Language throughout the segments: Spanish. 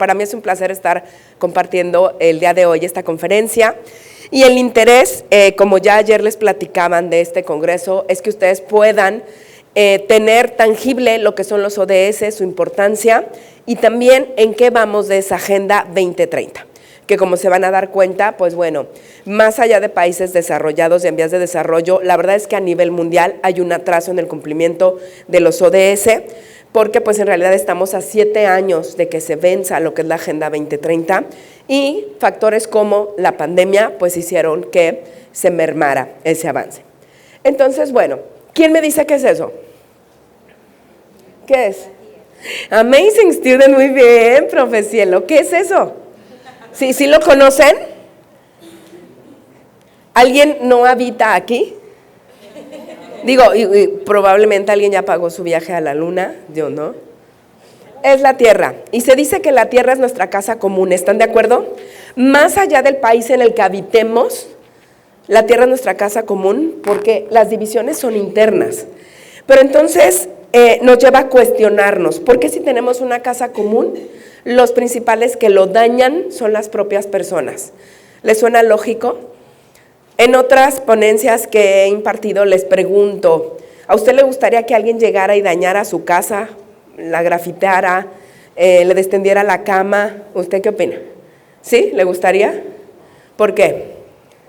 para mí es un placer estar compartiendo el día de hoy esta conferencia. Y el interés, como ya ayer les platicaban de este congreso, es que ustedes puedan tener tangible lo que son los ODS, su importancia, y también en qué vamos de esa Agenda 2030. Que como se van a dar cuenta, pues bueno, más allá de países desarrollados y en vías de desarrollo, la verdad es que a nivel mundial hay un atraso en el cumplimiento de los ODS, porque pues en realidad estamos a 7 años de que se venza lo que es la Agenda 2030 y factores como la pandemia pues hicieron que se mermara ese avance. Entonces, bueno, ¿quién me dice qué es eso? ¿Qué es? Amazing Student, muy bien, profe Cielo, ¿qué es eso? ¿Sí lo conocen? ¿Alguien no habita aquí? Digo, y probablemente alguien ya pagó su viaje a la luna, yo no. Es la Tierra, y se dice que la Tierra es nuestra casa común, ¿están de acuerdo? Más allá del país en el que habitemos, la Tierra es nuestra casa común porque las divisiones son internas. Pero entonces nos lleva a cuestionarnos, ¿por qué si tenemos una casa común, los principales que lo dañan son las propias personas? ¿Les suena lógico? En otras ponencias que he impartido les pregunto, ¿a usted le gustaría que alguien llegara y dañara su casa, la grafiteara, le descendiera la cama? ¿Usted qué opina? ¿Sí? ¿Le gustaría? ¿Por qué?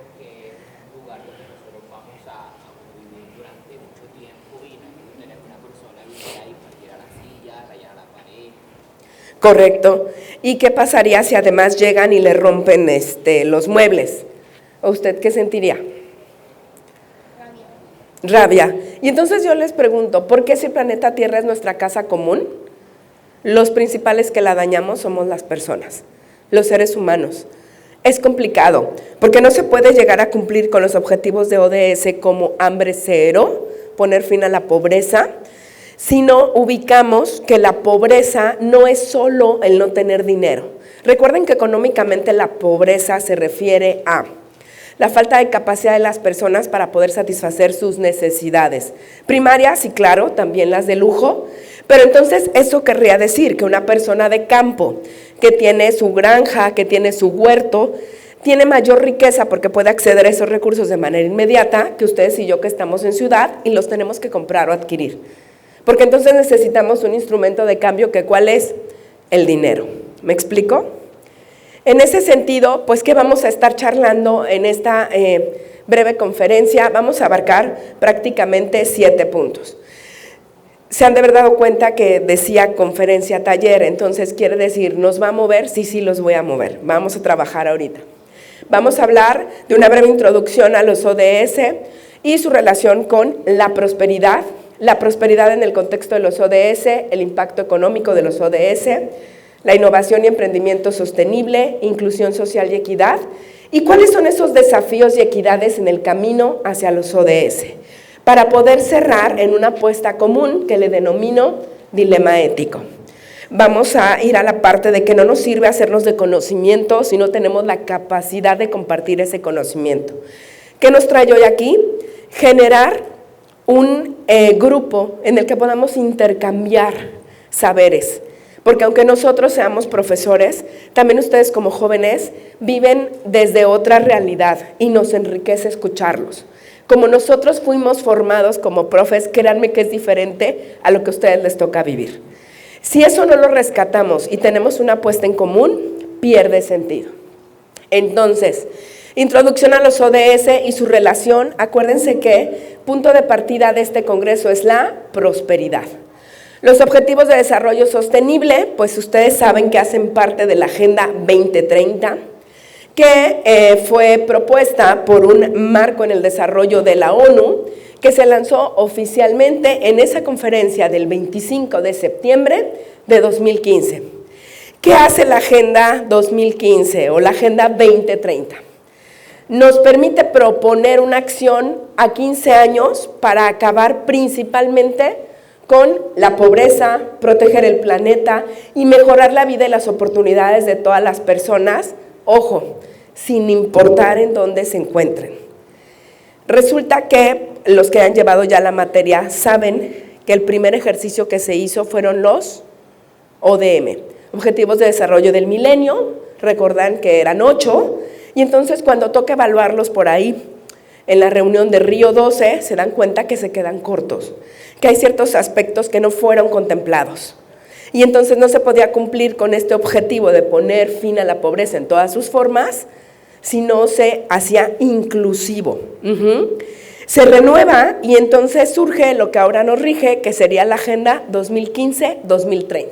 Porque es un lugar donde nosotros vamos a convivir durante mucho tiempo y no es tener una persona viniera y partiera la silla, rayara la pared. Correcto. ¿Y qué pasaría si además llegan y le rompen los muebles? ¿Usted qué sentiría? Rabia. Y entonces yo les pregunto, ¿por qué si el planeta Tierra es nuestra casa común? Los principales que la dañamos somos las personas, los seres humanos. Es complicado, porque no se puede llegar a cumplir con los objetivos de ODS como hambre cero, poner fin a la pobreza, si no ubicamos que la pobreza no es solo el no tener dinero. Recuerden que económicamente la pobreza se refiere a la falta de capacidad de las personas para poder satisfacer sus necesidades primarias y claro, también las de lujo, pero entonces eso querría decir que una persona de campo que tiene su granja, que tiene su huerto, tiene mayor riqueza porque puede acceder a esos recursos de manera inmediata que ustedes y yo que estamos en ciudad y los tenemos que comprar o adquirir. Porque entonces necesitamos un instrumento de cambio que ¿cuál es? El dinero. ¿Me explico? En ese sentido, pues, ¿qué vamos a estar charlando en esta breve conferencia? Vamos a abarcar prácticamente 7 puntos. ¿Se han de haber dado cuenta que decía conferencia taller? Entonces, ¿quiere decir, nos va a mover? Sí, los voy a mover. Vamos a trabajar ahorita. Vamos a hablar de una breve introducción a los ODS y su relación con la prosperidad en el contexto de los ODS, el impacto económico de los ODS, la innovación y emprendimiento sostenible, inclusión social y equidad, y cuáles son esos desafíos y equidades en el camino hacia los ODS, para poder cerrar en una apuesta común que le denomino dilema ético. Vamos a ir a la parte de que no nos sirve hacernos de conocimiento si no tenemos la capacidad de compartir ese conocimiento. ¿Qué nos trae hoy aquí? Generar un grupo en el que podamos intercambiar saberes. Porque aunque nosotros seamos profesores, también ustedes como jóvenes viven desde otra realidad y nos enriquece escucharlos. Como nosotros fuimos formados como profes, créanme que es diferente a lo que a ustedes les toca vivir. Si eso no lo rescatamos y tenemos una apuesta en común, pierde sentido. Entonces, introducción a los ODS y su relación, acuérdense que punto de partida de este congreso es la prosperidad. Los objetivos de desarrollo sostenible, pues ustedes saben que hacen parte de la Agenda 2030, que fue propuesta por un marco en el desarrollo de la ONU, que se lanzó oficialmente en esa conferencia del 25 de septiembre de 2015. ¿Qué hace la Agenda 2015 o la Agenda 2030? Nos permite proponer una acción a 15 años para acabar principalmente con la pobreza, proteger el planeta y mejorar la vida y las oportunidades de todas las personas, ojo, sin importar en dónde se encuentren. Resulta que los que han llevado ya la materia saben que el primer ejercicio que se hizo fueron los ODM, Objetivos de Desarrollo del Milenio, recordan que eran 8, y entonces cuando toca evaluarlos por ahí, en la reunión de Río 12, se dan cuenta que se quedan cortos, que hay ciertos aspectos que no fueron contemplados. Y entonces no se podía cumplir con este objetivo de poner fin a la pobreza en todas sus formas, si no se hacía inclusivo. Se renueva y entonces surge lo que ahora nos rige, que sería la Agenda 2015-2030.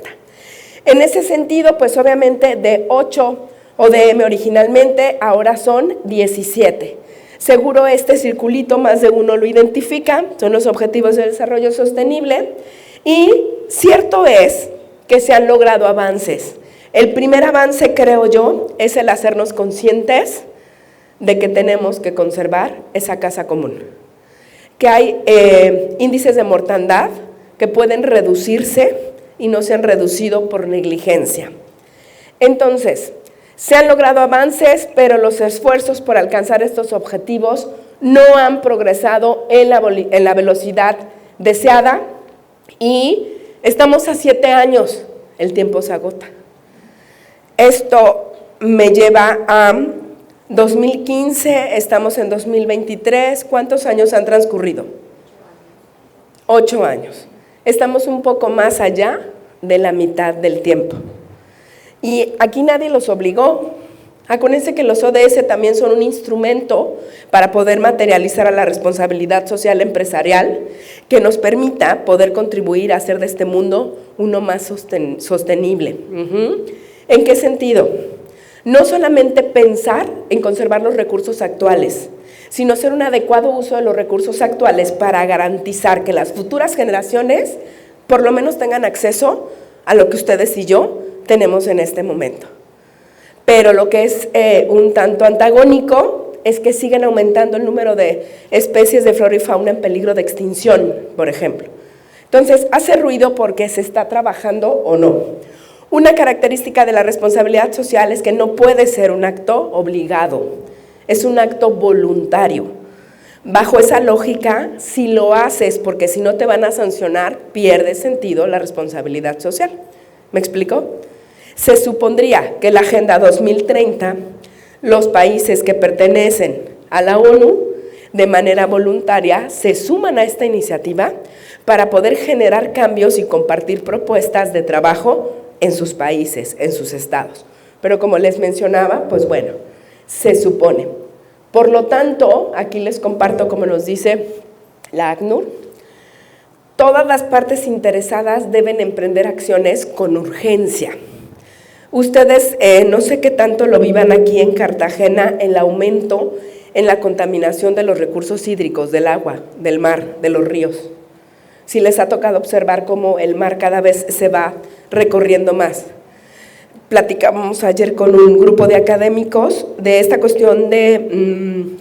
En ese sentido, pues obviamente de 8 ODM originalmente, ahora son 17. Seguro este circulito más de uno lo identifica, son los Objetivos de Desarrollo Sostenible, y cierto es que se han logrado avances. El primer avance, creo yo, es el hacernos conscientes de que tenemos que conservar esa casa común, que hay índices de mortandad que pueden reducirse y no se han reducido por negligencia. Entonces, se han logrado avances, pero los esfuerzos por alcanzar estos objetivos no han progresado en la velocidad deseada y estamos a 7 años, el tiempo se agota. Esto me lleva a 2015, estamos en 2023, ¿cuántos años han transcurrido? 8 años. Estamos un poco más allá de la mitad del tiempo. Y aquí nadie los obligó. Acuérdense que los ODS también son un instrumento para poder materializar a la responsabilidad social empresarial que nos permita poder contribuir a hacer de este mundo uno más sostenible. ¿En qué sentido? No solamente pensar en conservar los recursos actuales, sino hacer un adecuado uso de los recursos actuales para garantizar que las futuras generaciones por lo menos tengan acceso a lo que ustedes y yo tenemos en este momento. Pero lo que es un tanto antagónico es que siguen aumentando el número de especies de flora y fauna en peligro de extinción, por ejemplo. Entonces, hace ruido porque se está trabajando o no. Una característica de la responsabilidad social es que no puede ser un acto obligado, es un acto voluntario. Bajo esa lógica, si lo haces porque si no te van a sancionar, pierde sentido la responsabilidad social. ¿Me explico? Se supondría que la Agenda 2030, los países que pertenecen a la ONU, de manera voluntaria, se suman a esta iniciativa para poder generar cambios y compartir propuestas de trabajo en sus países, en sus estados. Pero como les mencionaba, pues bueno, se supone. Por lo tanto, aquí les comparto como nos dice la ACNUR, todas las partes interesadas deben emprender acciones con urgencia. Ustedes no sé qué tanto lo vivan aquí en Cartagena, el aumento en la contaminación de los recursos hídricos, del agua, del mar, de los ríos. Si les ha tocado observar cómo el mar cada vez se va recorriendo más. Platicamos ayer con un grupo de académicos de esta cuestión de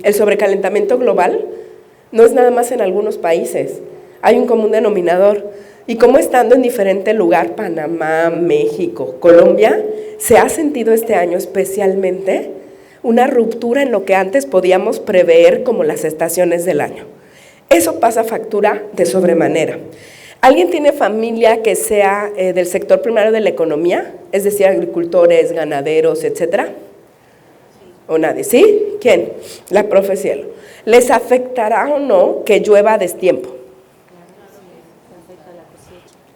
el sobrecalentamiento global. No es nada más en algunos países, hay un común denominador. Y como estando en diferente lugar, Panamá, México, Colombia, se ha sentido este año especialmente una ruptura en lo que antes podíamos prever como las estaciones del año. Eso pasa factura de sobremanera. ¿Alguien tiene familia que sea del sector primario de la economía? Es decir, agricultores, ganaderos, etcétera. ¿O nadie? ¿Sí? ¿Quién? La profe Cielo. ¿Les afectará o no que llueva a destiempo?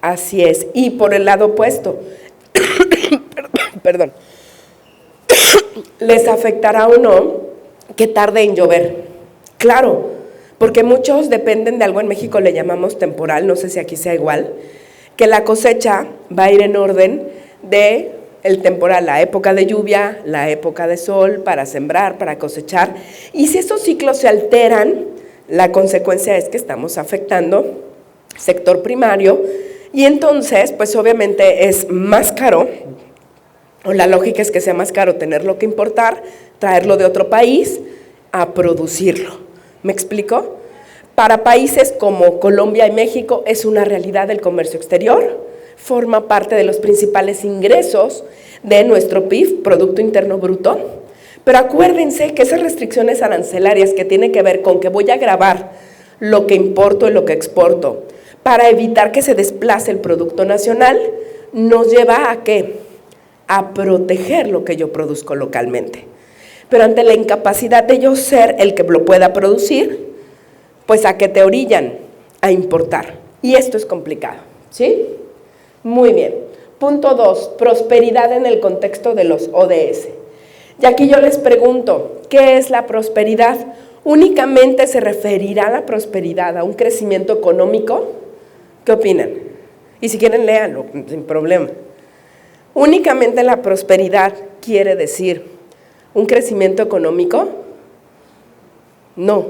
Así es. Y por el lado opuesto, perdón, ¿les afectará o no que tarde en llover? Claro, porque muchos dependen de algo, en México le llamamos temporal, no sé si aquí sea igual, que la cosecha va a ir en orden de el temporal, la época de lluvia, la época de sol, para sembrar, para cosechar. Y si esos ciclos se alteran, la consecuencia es que estamos afectando sector primario y entonces, pues obviamente es más caro, o la lógica es que sea más caro tenerlo que importar, traerlo de otro país a producirlo. ¿Me explico? Para países como Colombia y México es una realidad el comercio exterior, forma parte de los principales ingresos de nuestro PIB, Producto Interno Bruto, pero acuérdense que esas restricciones arancelarias que tienen que ver con que voy a gravar lo que importo y lo que exporto para evitar que se desplace el producto nacional, nos lleva a ¿qué? a proteger lo que yo produzco localmente. Pero ante la incapacidad de yo ser el que lo pueda producir, pues ¿a qué te orillan? A importar. Y esto es complicado, ¿sí? Muy bien. Punto 2, prosperidad en el contexto de los ODS. Y aquí yo les pregunto, ¿qué es la prosperidad? ¿Únicamente se referirá la prosperidad a un crecimiento económico? ¿Qué opinan? Y si quieren, léanlo, sin problema. ¿Únicamente la prosperidad quiere decir un crecimiento económico? No.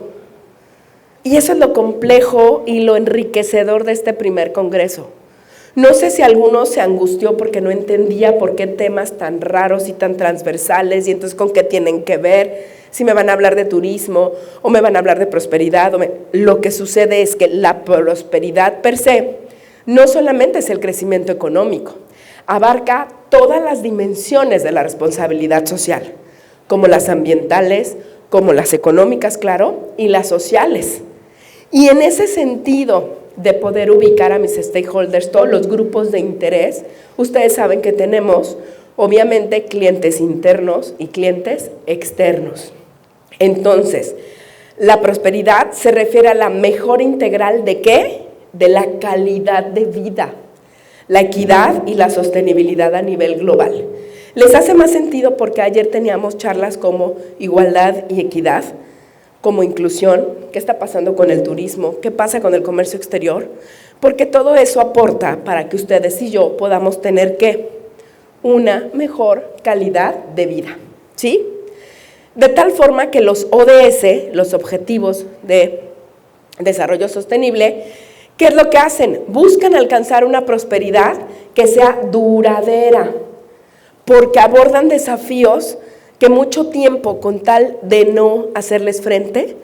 Y eso es lo complejo y lo enriquecedor de este primer congreso. No sé si alguno se angustió porque no entendía por qué temas tan raros y tan transversales y entonces con qué tienen que ver, si me van a hablar de turismo o me van a hablar de prosperidad. Lo que sucede es que la prosperidad per se no solamente es el crecimiento económico, abarca todas las dimensiones de la responsabilidad social, como las ambientales, como las económicas, claro, y las sociales. Y en ese sentido de poder ubicar a mis stakeholders, todos los grupos de interés, ustedes saben que tenemos, obviamente, clientes internos y clientes externos. Entonces, la prosperidad se refiere a la mejora integral ¿de qué? De la calidad de vida, la equidad y la sostenibilidad a nivel global. ¿Les hace más sentido porque ayer teníamos charlas como igualdad y equidad, como inclusión? ¿Qué está pasando con el turismo? ¿Qué pasa con el comercio exterior? Porque todo eso aporta para que ustedes y yo podamos tener ¿qué? Una mejor calidad de vida, ¿sí? De tal forma que los ODS, los Objetivos de Desarrollo Sostenible, ¿qué es lo que hacen? Buscan alcanzar una prosperidad que sea duradera, porque abordan desafíos que mucho tiempo, con tal de no hacerles frente,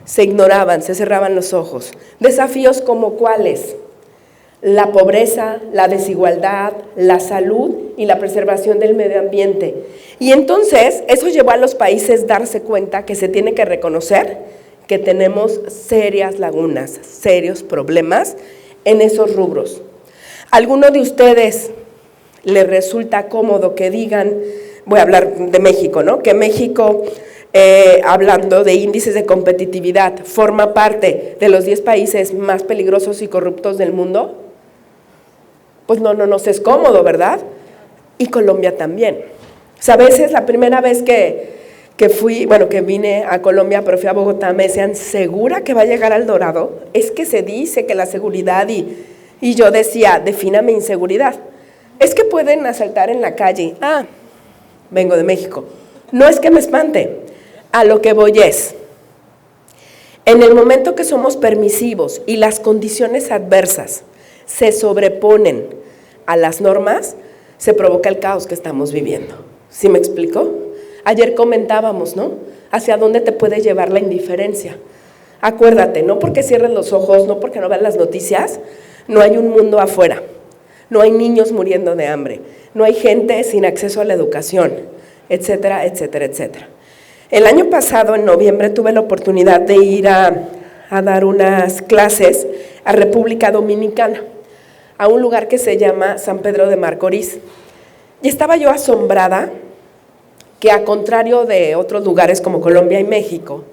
se ignoraban, se cerraban los ojos. Desafíos como ¿cuáles? La pobreza, la desigualdad, la salud y la preservación del medio ambiente. Y entonces eso llevó a los países a darse cuenta que se tiene que reconocer que tenemos serias lagunas, serios problemas en esos rubros. ¿Alguno de ustedes le resulta cómodo que digan, voy a hablar de México, ¿no? Que México, hablando de índices de competitividad, forma parte de los 10 países más peligrosos y corruptos del mundo? Pues no nos es cómodo, ¿verdad? Y Colombia también. O sea, a veces la primera vez que vine a Colombia, pero fui a Bogotá, me decían, ¿segura que va a llegar al Dorado? Es que se dice que la seguridad y yo decía, defíname inseguridad. Es que pueden asaltar en la calle. Vengo de México. No es que me espante, a lo que voy es, en el momento que somos permisivos y las condiciones adversas se sobreponen a las normas, se provoca el caos que estamos viviendo. ¿Sí me explico? Ayer comentábamos, ¿no? ¿Hacia dónde te puede llevar la indiferencia? Acuérdate, no porque cierres los ojos, no porque no veas las noticias, no hay un mundo afuera. No hay niños muriendo de hambre, no hay gente sin acceso a la educación, etcétera, etcétera, etcétera. El año pasado, en noviembre, tuve la oportunidad de ir a dar unas clases a República Dominicana, a un lugar que se llama San Pedro de Macorís. Y estaba yo asombrada que, a contrario de otros lugares como Colombia y México,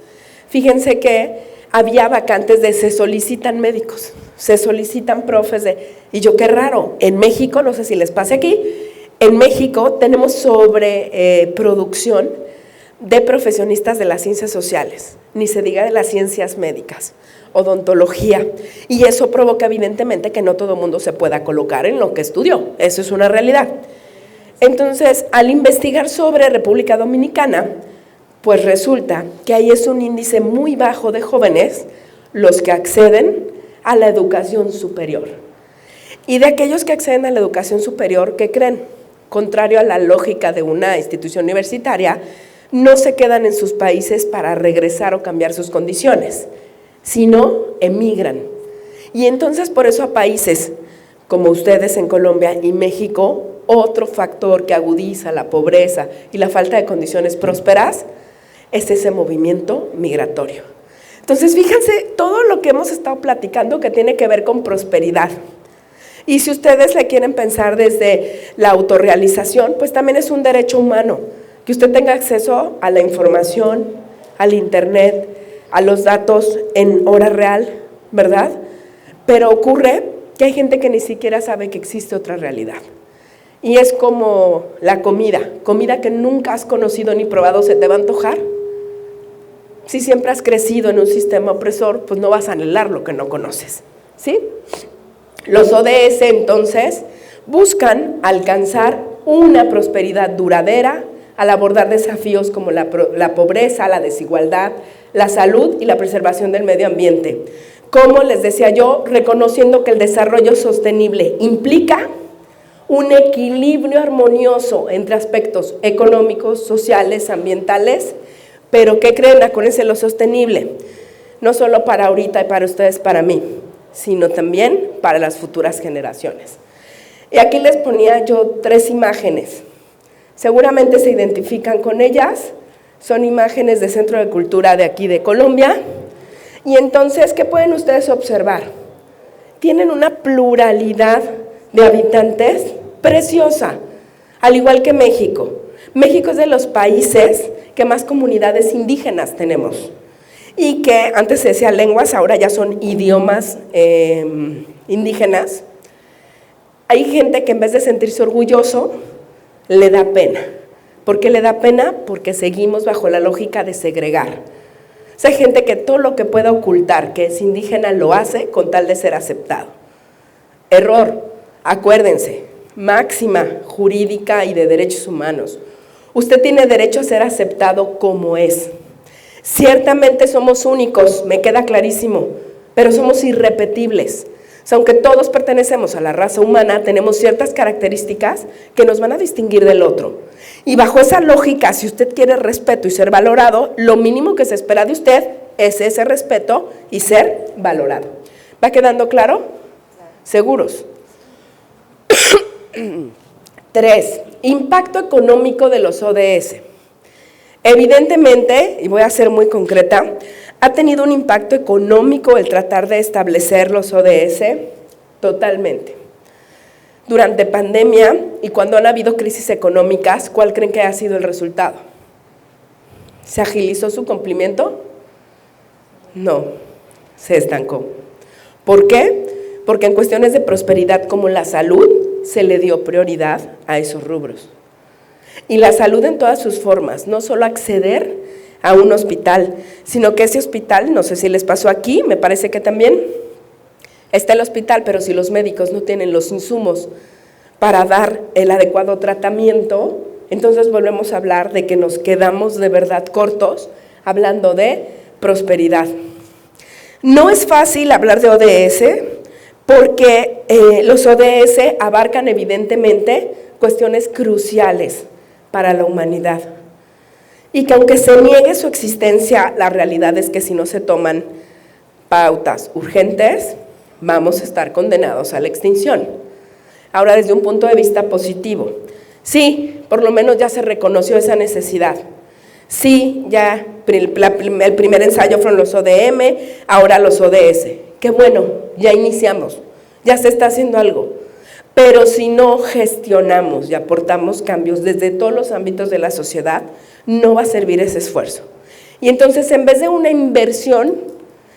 fíjense que había vacantes de se solicitan médicos, se solicitan profes y yo, qué raro, en México, no sé si les pase aquí, en México tenemos sobreproducción de profesionistas de las ciencias sociales, ni se diga de las ciencias médicas, odontología, y eso provoca evidentemente que no todo el mundo se pueda colocar en lo que estudió, eso es una realidad. Entonces, al investigar sobre República Dominicana, pues resulta que ahí es un índice muy bajo de jóvenes los que acceden a la educación superior. Y de aquellos que acceden a la educación superior, ¿qué creen? Contrario a la lógica de una institución universitaria, no se quedan en sus países para regresar o cambiar sus condiciones, sino emigran. Y entonces por eso a países como ustedes en Colombia y México, otro factor que agudiza la pobreza y la falta de condiciones prósperas es ese movimiento migratorio. Entonces, fíjense todo lo que hemos estado platicando que tiene que ver con prosperidad. Y si ustedes le quieren pensar desde la autorrealización, pues también es un derecho humano, que usted tenga acceso a la información, al internet, a los datos en hora real, ¿verdad? Pero ocurre que hay gente que ni siquiera sabe que existe otra realidad. Y es como la comida que nunca has conocido ni probado, ¿se te va a antojar? Si siempre has crecido en un sistema opresor, pues no vas a anhelar lo que no conoces, ¿sí? Los ODS, entonces, buscan alcanzar una prosperidad duradera al abordar desafíos como la pobreza, la desigualdad, la salud y la preservación del medio ambiente. Como les decía yo, reconociendo que el desarrollo sostenible implica un equilibrio armonioso entre aspectos económicos, sociales, ambientales, pero ¿qué creen? Acuérdense lo sostenible, no solo para ahorita y para ustedes, para mí, sino también para las futuras generaciones. Y aquí les ponía yo 3 imágenes. Seguramente se identifican con ellas, son imágenes de Centro de Cultura de aquí de Colombia. Y entonces, ¿qué pueden ustedes observar? Tienen una pluralidad de habitantes preciosa, al igual que México. México es de los países que más comunidades indígenas tenemos y que antes se decía lenguas, ahora ya son idiomas indígenas. Hay gente que en vez de sentirse orgulloso, le da pena. ¿Por qué le da pena? Porque seguimos bajo la lógica de segregar. O sea, hay gente que todo lo que pueda ocultar que es indígena lo hace con tal de ser aceptado. Error, acuérdense, máxima jurídica y de derechos humanos. Usted tiene derecho a ser aceptado como es. Ciertamente somos únicos, me queda clarísimo, pero somos irrepetibles. O sea, aunque todos pertenecemos a la raza humana, tenemos ciertas características que nos van a distinguir del otro. Y bajo esa lógica, si usted quiere respeto y ser valorado, lo mínimo que se espera de usted es ese respeto y ser valorado. ¿Va quedando claro? ¿Seguros? 3. Impacto económico de los ODS. Evidentemente, y voy a ser muy concreta, ha tenido un impacto económico el tratar de establecer los ODS totalmente. Durante pandemia y cuando han habido crisis económicas, ¿cuál creen que ha sido el resultado? ¿Se agilizó su cumplimiento? No, se estancó. ¿Por qué? Porque en cuestiones de prosperidad como la salud, se le dio prioridad a esos rubros. Y la salud en todas sus formas, no solo acceder a un hospital, sino que ese hospital, no sé si les pasó aquí, me parece que también, está el hospital, pero si los médicos no tienen los insumos para dar el adecuado tratamiento, entonces volvemos a hablar de que nos quedamos de verdad cortos, hablando de prosperidad. No es fácil hablar de ODS, porque los ODS abarcan evidentemente cuestiones cruciales para la humanidad. Y que aunque se niegue su existencia, la realidad es que si no se toman pautas urgentes, vamos a estar condenados a la extinción. Ahora, desde un punto de vista positivo, sí, por lo menos ya se reconoció esa necesidad. Sí, ya el primer ensayo fueron los ODM, ahora los ODS. Qué bueno, ya iniciamos, ya se está haciendo algo. Pero si no gestionamos y aportamos cambios desde todos los ámbitos de la sociedad, no va a servir ese esfuerzo. Y entonces, en vez de una inversión,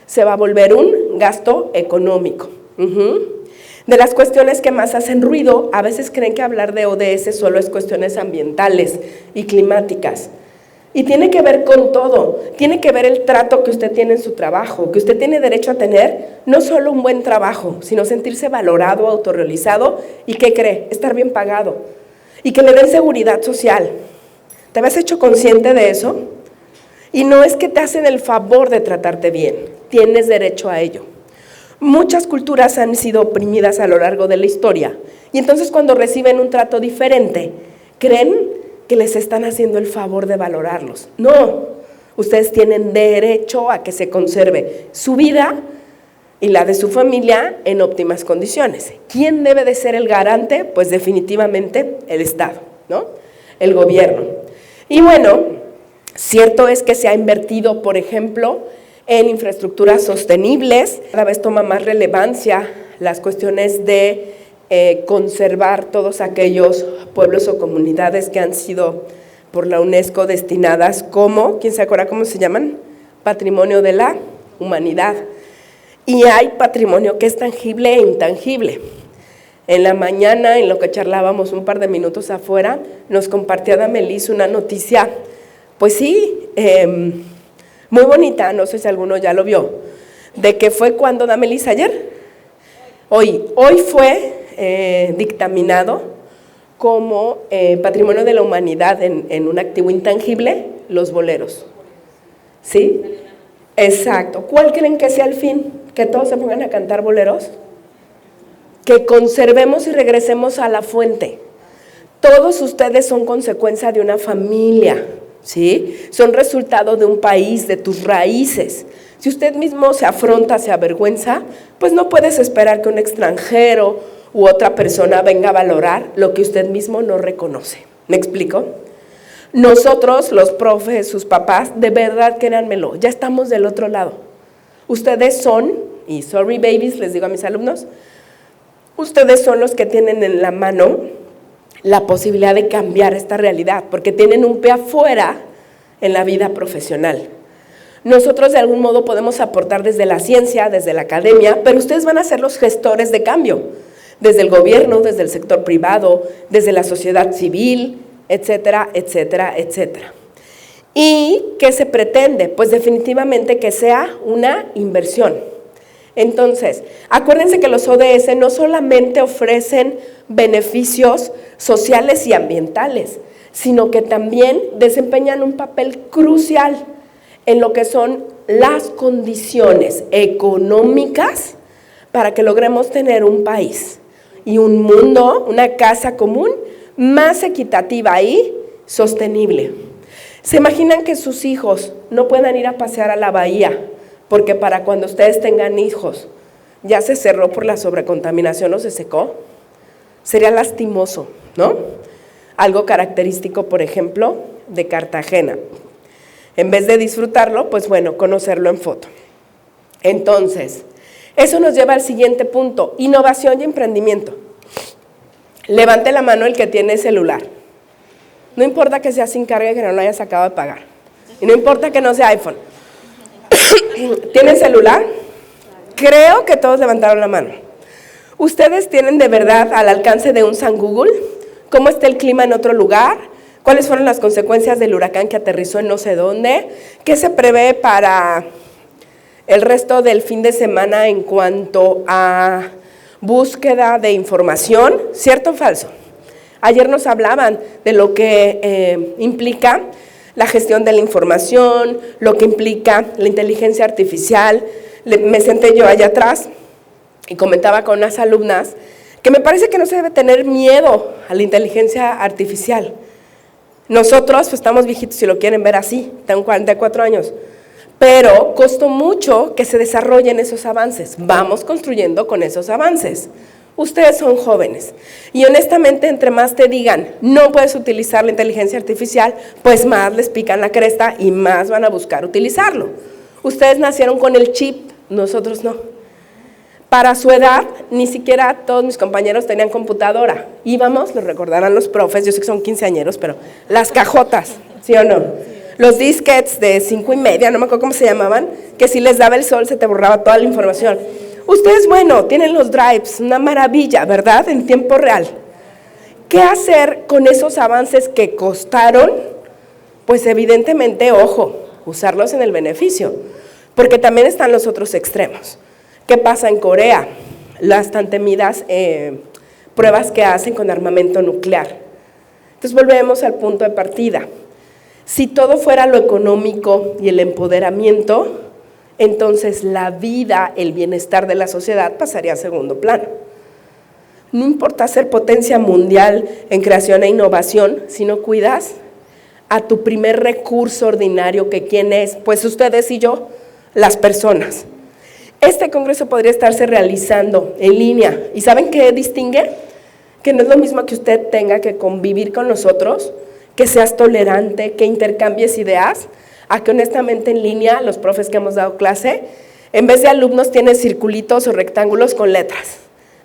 se va a volver un gasto económico. De las cuestiones que más hacen ruido, a veces creen que hablar de ODS solo es cuestiones ambientales y climáticas. Y tiene que ver con todo, tiene que ver el trato que usted tiene en su trabajo, que usted tiene derecho a tener no solo un buen trabajo, sino sentirse valorado, autorrealizado y, ¿qué cree? Estar bien pagado y que le den seguridad social. ¿Te habías hecho consciente de eso? Y no es que te hacen el favor de tratarte bien, tienes derecho a ello. Muchas culturas han sido oprimidas a lo largo de la historia y entonces cuando reciben un trato diferente, creen que les están haciendo el favor de valorarlos. No, ustedes tienen derecho a que se conserve su vida y la de su familia en óptimas condiciones. ¿Quién debe de ser el garante? Pues definitivamente el Estado, ¿no? El gobierno. Y bueno, cierto es que se ha invertido, por ejemplo, en infraestructuras sostenibles. Cada vez toma más relevancia las cuestiones de conservar todos aquellos pueblos o comunidades que han sido por la UNESCO destinadas como, ¿quién se acuerda cómo se llaman? Patrimonio de la humanidad. Y hay patrimonio que es tangible e intangible. En la mañana, en lo que charlábamos un par de minutos afuera, nos compartía Damelis una noticia, pues sí, muy bonita, no sé si alguno ya lo vio, de que fue cuando Damelis ayer, hoy fue dictaminado como patrimonio de la humanidad en un activo intangible, los boleros. ¿Sí? Exacto. ¿Cuál creen que sea el fin? ¿Que todos se pongan a cantar boleros? Que conservemos y regresemos a la fuente. Todos ustedes son consecuencia de una familia, ¿sí? Son resultado de un país, de tus raíces. Si usted mismo se afronta, se avergüenza, pues no puedes esperar que un extranjero u otra persona venga a valorar lo que usted mismo no reconoce. ¿Me explico? Nosotros, los profes, sus papás, de verdad, créanmelo, ya estamos del otro lado. Ustedes son, y sorry babies, les digo a mis alumnos, ustedes son los que tienen en la mano la posibilidad de cambiar esta realidad, porque tienen un pie afuera en la vida profesional. Nosotros de algún modo podemos aportar desde la ciencia, desde la academia, pero ustedes van a ser los gestores de cambio, desde el gobierno, desde el sector privado, desde la sociedad civil, etcétera, etcétera, etcétera. ¿Y qué se pretende? Pues definitivamente que sea una inversión. Entonces, acuérdense que los ODS no solamente ofrecen beneficios sociales y ambientales, sino que también desempeñan un papel crucial en lo que son las condiciones económicas para que logremos tener un país y un mundo, una casa común más equitativa y sostenible. ¿Se imaginan que sus hijos no puedan ir a pasear a la bahía? Porque para cuando ustedes tengan hijos, ya se cerró por la sobrecontaminación o se secó. Sería lastimoso, ¿no? Algo característico, por ejemplo, de Cartagena. En vez de disfrutarlo, pues bueno, conocerlo en foto. Entonces, eso nos lleva al siguiente punto, innovación y emprendimiento. Levante la mano el que tiene celular. No importa que sea sin carga y que no lo hayas acabado de pagar. Y no importa que no sea iPhone. ¿Tienen celular? Creo que todos levantaron la mano. ¿Ustedes tienen de verdad al alcance de un San Google cómo está el clima en otro lugar? ¿Cuáles fueron las consecuencias del huracán que aterrizó en no sé dónde? ¿Qué se prevé para el resto del fin de semana en cuanto a búsqueda de información? ¿Cierto o falso? Ayer nos hablaban de lo que implica la gestión de la información, lo que implica la inteligencia artificial. Me senté yo allá atrás y comentaba con unas alumnas que me parece que no se debe tener miedo a la inteligencia artificial. Nosotros pues, estamos viejitos si lo quieren ver así, tengo 44 años, pero costó mucho que se desarrollen esos avances. Vamos construyendo con esos avances. Ustedes son jóvenes y honestamente entre más te digan no puedes utilizar la inteligencia artificial, pues más les pican la cresta y más van a buscar utilizarlo. Ustedes nacieron con el chip, nosotros no. Para su edad, ni siquiera todos mis compañeros tenían computadora. Íbamos, lo recordarán los profes, yo sé que son quinceañeros, pero las cajotas, ¿sí o no? Los disquets de 5:30, no me acuerdo cómo se llamaban, que si les daba el sol se te borraba toda la información. Ustedes, bueno, tienen los drives, una maravilla, ¿verdad? En tiempo real. ¿Qué hacer con esos avances que costaron? Pues evidentemente, ojo, usarlos en el beneficio, porque también están los otros extremos. ¿Qué pasa en Corea? Las tan temidas pruebas que hacen con armamento nuclear. Entonces volvemos al punto de partida. Si todo fuera lo económico y el empoderamiento, entonces la vida, el bienestar de la sociedad pasaría a segundo plano. No importa ser potencia mundial en creación e innovación, si no cuidas a tu primer recurso ordinario, que ¿quién es? Pues ustedes y yo, las personas. Este congreso podría estarse realizando en línea. ¿Y saben qué distingue? Que no es lo mismo que usted tenga que convivir con nosotros, que seas tolerante, que intercambies ideas, a que honestamente en línea, los profes que hemos dado clase, en vez de alumnos tienes circulitos o rectángulos con letras.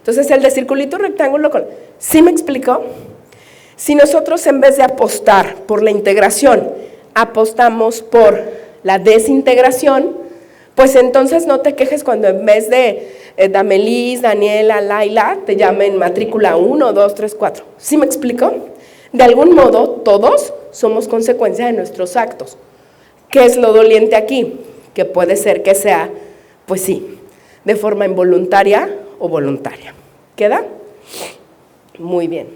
Entonces, el de circulito rectángulo, ¿sí me explico? Si nosotros en vez de apostar por la integración, apostamos por la desintegración, pues entonces no te quejes cuando en vez de Damelis, Daniela, Laila, te llamen matrícula 1, 2, 3, 4. ¿Sí me explico? De algún modo, todos somos consecuencia de nuestros actos. ¿Qué es lo doliente aquí? Que puede ser que sea, pues sí, de forma involuntaria o voluntaria. ¿Queda? Muy bien.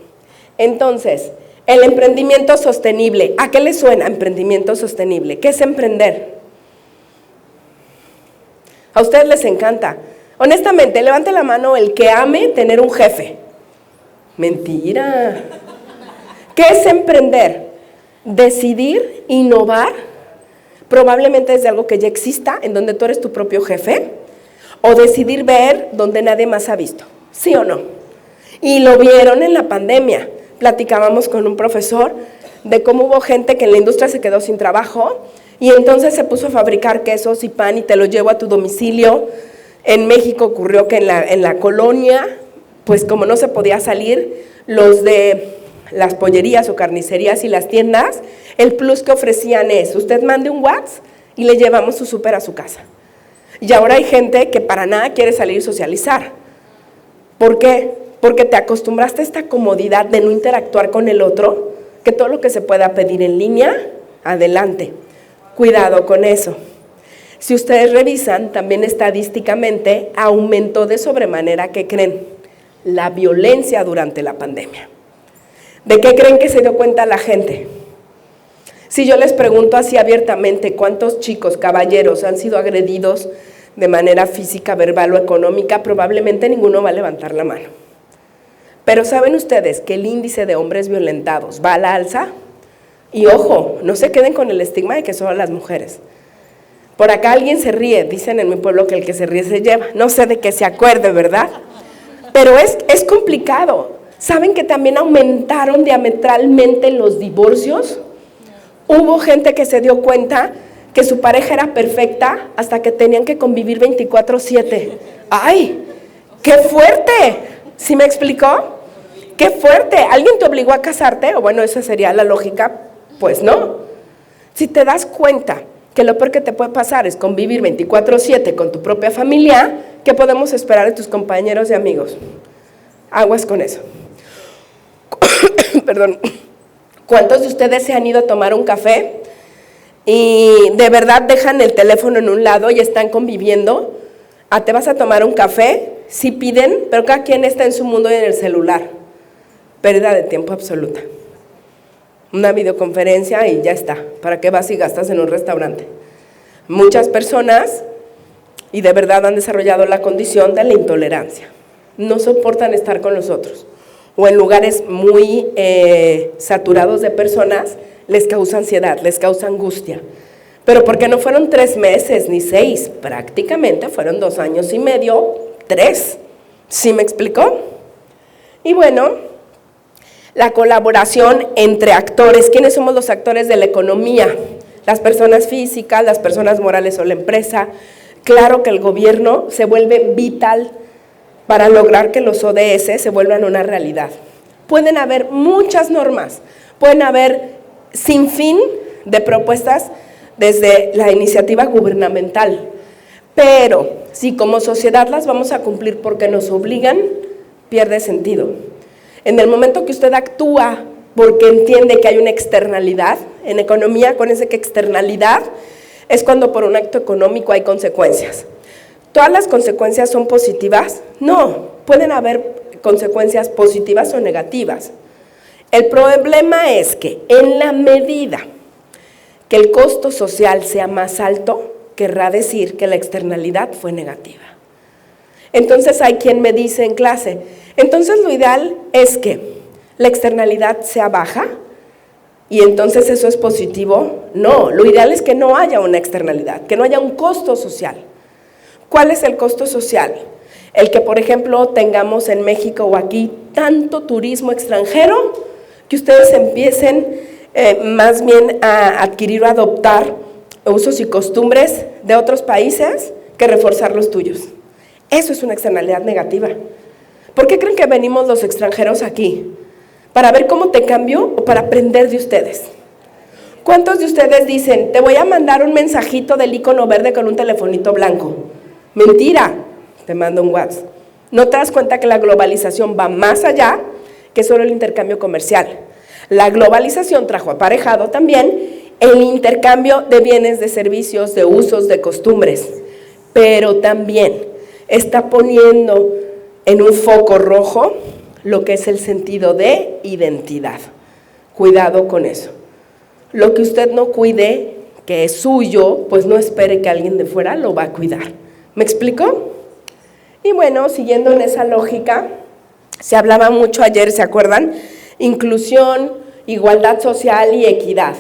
Entonces, el emprendimiento sostenible. ¿A qué le suena emprendimiento sostenible? ¿Qué es emprender? A ustedes les encanta. Honestamente, levante la mano el que ame tener un jefe. Mentira. ¿Qué es emprender? Decidir, innovar, probablemente desde algo que ya exista, en donde tú eres tu propio jefe, o decidir ver donde nadie más ha visto. ¿Sí o no? Y lo vieron en la pandemia. Platicábamos con un profesor de cómo hubo gente que en la industria se quedó sin trabajo y entonces se puso a fabricar quesos y pan y te lo llevo a tu domicilio. En México ocurrió que en la colonia, pues como no se podía salir, los de las pollerías o carnicerías y las tiendas, el plus que ofrecían es, usted mande un WhatsApp y le llevamos su súper a su casa. Y ahora hay gente que para nada quiere salir y socializar. ¿Por qué? Porque te acostumbraste a esta comodidad de no interactuar con el otro, que todo lo que se pueda pedir en línea, adelante. Cuidado con eso. Si ustedes revisan, también estadísticamente aumentó de sobremanera, ¿qué creen? La violencia durante la pandemia. ¿De qué creen que se dio cuenta la gente? Si yo les pregunto así abiertamente, ¿cuántos chicos, caballeros han sido agredidos de manera física, verbal o económica? Probablemente ninguno va a levantar la mano. Pero ¿saben ustedes que el índice de hombres violentados va a la alza? Y ojo, no se queden con el estigma de que solo las mujeres. Por acá alguien se ríe, dicen en mi pueblo que el que se ríe se lleva. No sé de qué se acuerde, ¿verdad? Pero es complicado. ¿Saben que también aumentaron diametralmente los divorcios? Hubo gente que se dio cuenta que su pareja era perfecta hasta que tenían que convivir 24/7. ¡Ay! ¡Qué fuerte! ¿Sí me explicó? ¡Qué fuerte! ¿Alguien te obligó a casarte? O bueno, esa sería la lógica. Pues no. Si te das cuenta que lo peor que te puede pasar es convivir 24/7 con tu propia familia, ¿qué podemos esperar de tus compañeros y amigos? Aguas con eso. Perdón. ¿Cuántos de ustedes se han ido a tomar un café y de verdad dejan el teléfono en un lado y están conviviendo? ¿Te vas a tomar un café? Sí piden, pero cada quien está en su mundo y en el celular. Pérdida de tiempo absoluta. Una videoconferencia y ya está. ¿Para qué vas y gastas en un restaurante? Muchas personas, y de verdad han desarrollado la condición de la intolerancia. No soportan estar con los otros. O en lugares muy saturados de personas, les causa ansiedad, les causa angustia. Pero porque no fueron 3 meses ni 6, prácticamente fueron 2 años y medio, 3. ¿Sí me explicó? Y bueno, la colaboración entre actores. ¿Quiénes somos los actores de la economía? Las personas físicas, las personas morales o la empresa. Claro que el gobierno se vuelve vital para lograr que los ODS se vuelvan una realidad. Pueden haber muchas normas, pueden haber sin fin de propuestas desde la iniciativa gubernamental, pero si como sociedad las vamos a cumplir porque nos obligan, pierde sentido. En el momento que usted actúa porque entiende que hay una externalidad, en economía acuérdense que externalidad es cuando por un acto económico hay consecuencias. ¿Todas las consecuencias son positivas? No, pueden haber consecuencias positivas o negativas. El problema es que en la medida que el costo social sea más alto, querrá decir que la externalidad fue negativa. Entonces hay quien me dice en clase, entonces lo ideal es que la externalidad sea baja y entonces eso es positivo. No, lo ideal es que no haya una externalidad, que no haya un costo social. ¿Cuál es el costo social? El que, por ejemplo, tengamos en México o aquí tanto turismo extranjero que ustedes empiecen más bien a adquirir o adoptar usos y costumbres de otros países que reforzar los tuyos. Eso es una externalidad negativa. ¿Por qué creen que venimos los extranjeros aquí? ¿Para ver cómo te cambio o para aprender de ustedes? ¿Cuántos de ustedes dicen, te voy a mandar un mensajito del icono verde con un telefonito blanco? Mentira, te mando un WhatsApp. ¿No te das cuenta que la globalización va más allá que solo el intercambio comercial? La globalización trajo aparejado también el intercambio de bienes, de servicios, de usos, de costumbres, pero también está poniendo en un foco rojo lo que es el sentido de identidad. Cuidado con eso. Lo que usted no cuide, que es suyo, pues no espere que alguien de fuera lo va a cuidar. ¿Me explico? Y bueno, siguiendo en esa lógica, se hablaba mucho ayer, ¿se acuerdan? Inclusión, igualdad social y equidad.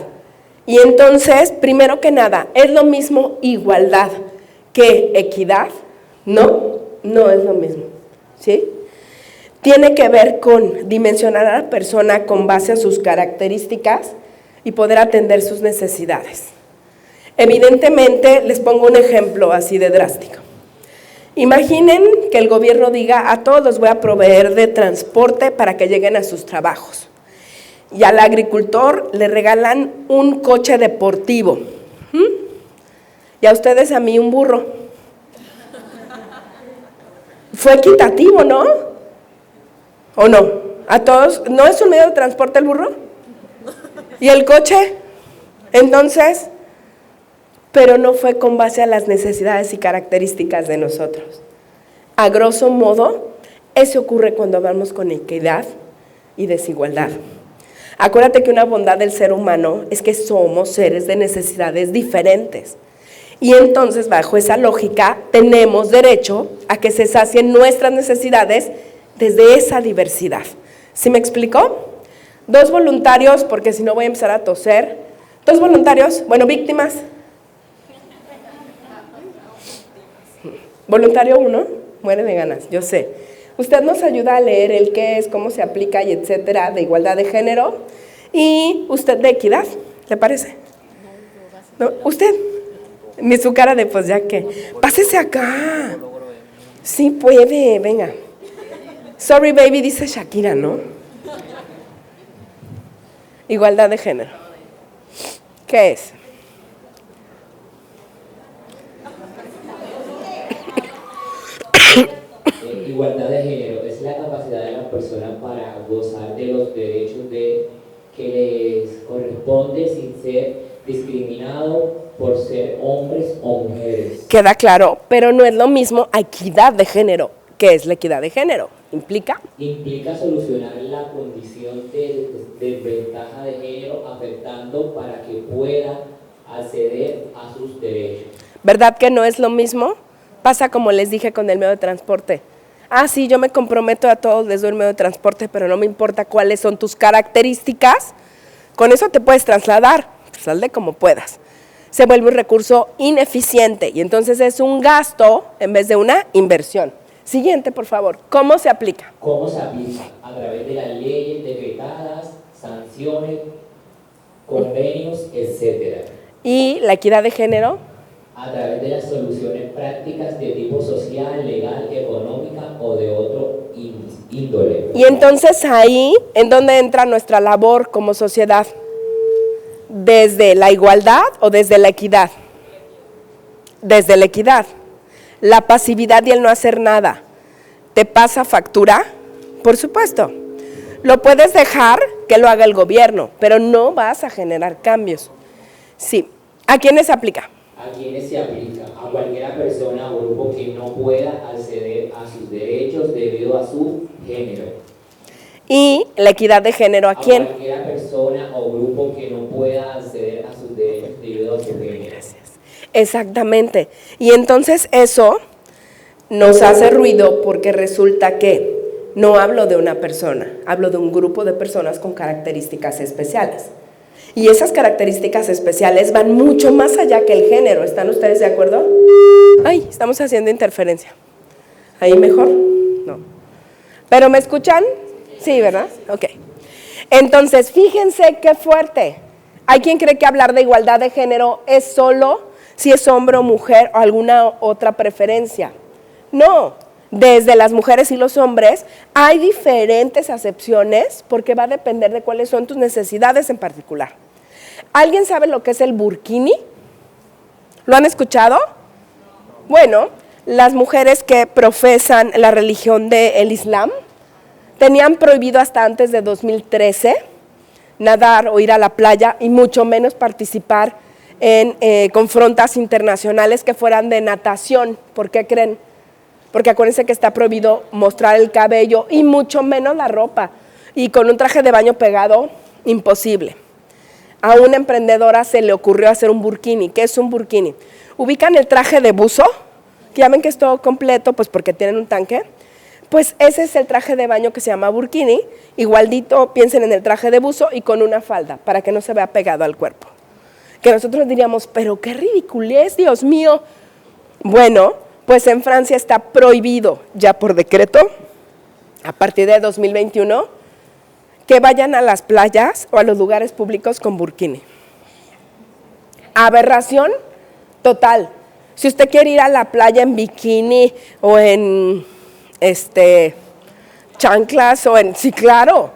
Y entonces, primero que nada, ¿es lo mismo igualdad que equidad? No, no es lo mismo, ¿sí? Tiene que ver con dimensionar a la persona con base a sus características y poder atender sus necesidades. Evidentemente, les pongo un ejemplo así de drástico. Imaginen que el gobierno diga, a todos los voy a proveer de transporte para que lleguen a sus trabajos. Y al agricultor le regalan un coche deportivo. Y a ustedes a mí un burro. Fue equitativo, ¿no? ¿O no? A todos, ¿no es un medio de transporte el burro? ¿Y el coche? Entonces, pero no fue con base a las necesidades y características de nosotros. A grosso modo, eso ocurre cuando hablamos con equidad y desigualdad. Acuérdate que una bondad del ser humano es que somos seres de necesidades diferentes. Y entonces, bajo esa lógica, tenemos derecho a que se sacien nuestras necesidades desde esa diversidad. ¿Sí me explico? 2 voluntarios, porque si no voy a empezar a toser. 2 voluntarios, bueno, víctimas. Voluntario 1, muere de ganas, yo sé. Usted nos ayuda a leer el qué es, cómo se aplica y etcétera, de igualdad de género. Y usted de equidad, ¿le parece? ¿No? ¿Usted? Ni su cara de pues ya que. Pásese acá. Sí puede, venga. Sorry baby, dice Shakira, ¿no? Igualdad de género. ¿Qué es? Igualdad de género es la capacidad de la persona para gozar de los derechos que les corresponde sin ser discriminado por ser hombres o mujeres. Queda claro, pero no es lo mismo a equidad de género. ¿Qué es la equidad de género? ¿Implica? Implica solucionar la condición de desventaja de género afectando para que puedan acceder a sus derechos. ¿Verdad que no es lo mismo? Pasa como les dije con el medio de transporte. Ah, sí, yo me comprometo a todos, les doy el medio de transporte, pero no me importa cuáles son tus características. Con eso te puedes trasladar, sal de como puedas. Se vuelve un recurso ineficiente y entonces es un gasto en vez de una inversión. Siguiente, por favor. ¿Cómo se aplica? ¿Cómo se aplica? A través de las leyes decretadas, sanciones, convenios, etc. ¿Y la equidad de género? A través de las soluciones prácticas de tipo social, legal, económica o de otro índole. Y entonces ahí, ¿en dónde entra nuestra labor como sociedad? ¿Desde la igualdad o desde la equidad? Desde la equidad. La pasividad y el no hacer nada, ¿te pasa factura? Por supuesto. Lo puedes dejar que lo haga el gobierno, pero no vas a generar cambios. Sí. ¿A quiénes se aplica? A quienes se aplica, a cualquier persona o grupo que no pueda acceder a sus derechos debido a su género. ¿Y la equidad de género a quién? A cualquier persona o grupo que no pueda acceder a sus derechos debido a su género. Gracias. Exactamente. Y entonces eso nos hace ruido porque resulta que no hablo de una persona, hablo de un grupo de personas con características especiales. Y esas características especiales van mucho más allá que el género. ¿Están ustedes de acuerdo? Ay, estamos haciendo interferencia. ¿Ahí mejor? No. ¿Pero me escuchan? Sí, ¿verdad? Ok. Entonces, fíjense qué fuerte. ¿Hay quien cree que hablar de igualdad de género es solo si es hombre o mujer o alguna otra preferencia? No. desde las mujeres y los hombres, hay diferentes acepciones porque va a depender de cuáles son tus necesidades en particular. ¿Alguien sabe lo que es el burkini? ¿Lo han escuchado? Bueno, las mujeres que profesan la religión del Islam tenían prohibido hasta antes de 2013 nadar o ir a la playa y mucho menos participar en confrontas internacionales que fueran de natación. ¿Por qué creen? Porque acuérdense que está prohibido mostrar el cabello y mucho menos la ropa. Y con un traje de baño pegado, imposible. A una emprendedora se le ocurrió hacer un burkini. ¿Qué es un burkini? ¿Ubican el traje de buzo? Que ya ven que es todo completo, pues porque tienen un tanque. Pues ese es el traje de baño que se llama burkini. Igualdito, piensen en el traje de buzo y con una falda, para que no se vea pegado al cuerpo. Que nosotros diríamos, pero qué ridiculez, Dios mío. Bueno, pues en Francia está prohibido ya por decreto, a partir de 2021, que vayan a las playas o a los lugares públicos con burkini. Aberración total. Si usted quiere ir a la playa en bikini o en chanclas o en... Sí, claro.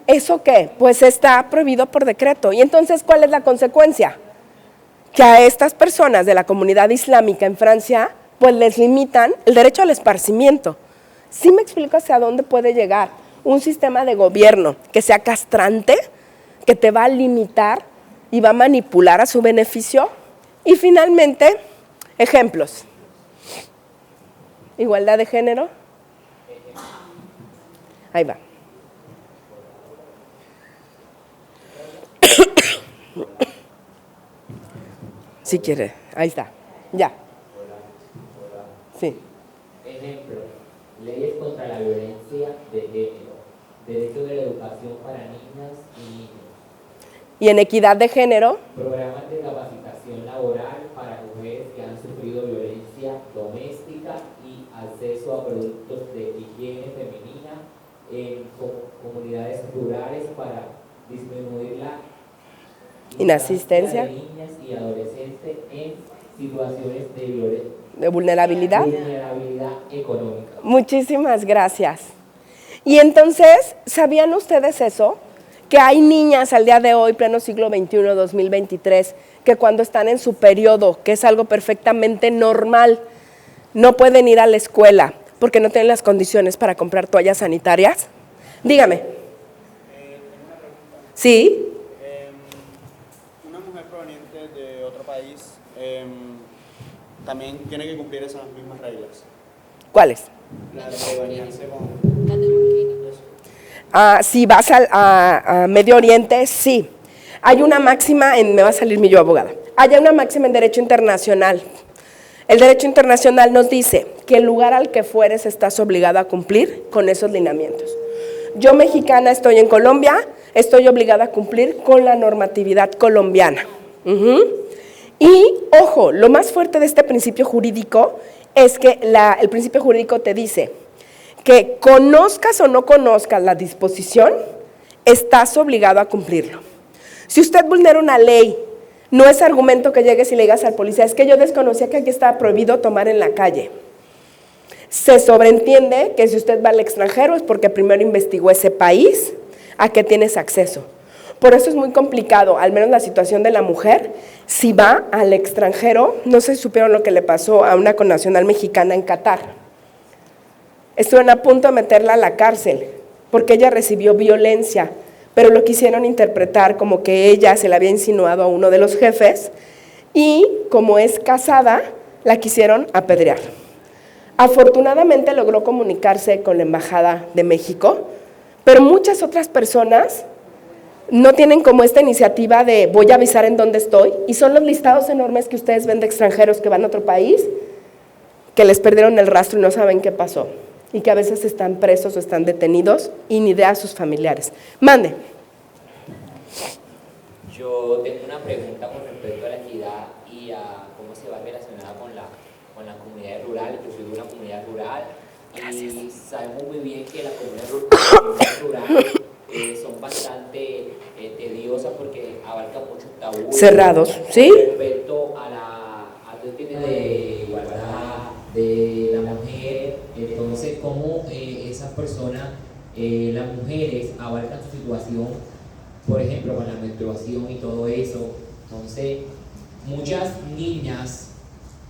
¿Eso qué? Pues está prohibido por decreto. Y entonces, ¿cuál es la consecuencia? Que a estas personas de la comunidad islámica en Francia, pues les limitan el derecho al esparcimiento. ¿Sí me explico hacia dónde puede llegar un sistema de gobierno que sea castrante, que te va a limitar y va a manipular a su beneficio? Y finalmente, ejemplos. Igualdad de género. Ahí va. Si quiere, ahí está. Ya. Sí. Ejemplo, leyes contra la violencia de género, derecho de la educación para niñas y niños. Y en equidad de género. Programas de capacitación laboral para mujeres que han sufrido violencia doméstica y acceso a productos de higiene femenina en comunidades rurales para disminuir la inasistencia de niñas y adolescentes en situaciones de violencia. ¿De vulnerabilidad? Vulnerabilidad económica. Muchísimas gracias. Y entonces, ¿sabían ustedes eso? Que hay niñas al día de hoy, pleno siglo XXI, 2023, que cuando están en su periodo, que es algo perfectamente normal, no pueden ir a la escuela porque no tienen las condiciones para comprar toallas sanitarias. Dígame. Tengo una pregunta. ¿Sí? Una mujer proveniente de otro país también tiene que cumplir esas mismas reglas. ¿Cuáles? Las de bañarse con... Las del burkini. Si vas a Medio Oriente, sí. Hay una máxima, me va a salir mi yo abogada, hay una máxima en derecho internacional. El derecho internacional nos dice que el lugar al que fueres estás obligado a cumplir con esos lineamientos. Yo, mexicana, estoy en Colombia, estoy obligada a cumplir con la normatividad colombiana. Y, ojo, lo más fuerte de este principio jurídico es que el principio jurídico te dice que conozcas o no conozcas la disposición, estás obligado a cumplirlo. Si usted vulnera una ley, no es argumento que llegues y le digas al policía, es que yo desconocía que aquí estaba prohibido tomar en la calle. Se sobreentiende que si usted va al extranjero es porque primero investigó ese país a que tienes acceso. Por eso es muy complicado, al menos la situación de la mujer, si va al extranjero. No sé si supieron lo que le pasó a una connacional mexicana en Qatar. Estuvieron a punto de meterla a la cárcel porque ella recibió violencia, pero lo quisieron interpretar como que ella se le había insinuado a uno de los jefes y como es casada, la quisieron apedrear. Afortunadamente logró comunicarse con la Embajada de México, pero muchas otras personas no tienen como esta iniciativa de voy a avisar en dónde estoy, y son los listados enormes que ustedes ven de extranjeros que van a otro país, que les perdieron el rastro y no saben qué pasó, y que a veces están presos o están detenidos y ni idea a sus familiares. Mande. Yo tengo una pregunta con respecto a la equidad y a cómo se va relacionada con la comunidad rural. Yo soy de una comunidad rural. Gracias. Y sabemos muy bien que las comunidades rurales son bastante tediosas porque abarcan muchos tabúes. Cerrados, ¿sí? Respecto a los temas de igualdad de la mujer, saber entonces cómo esas personas, las mujeres, abarcan su situación, por ejemplo, con la menstruación y todo eso. Entonces, muchas niñas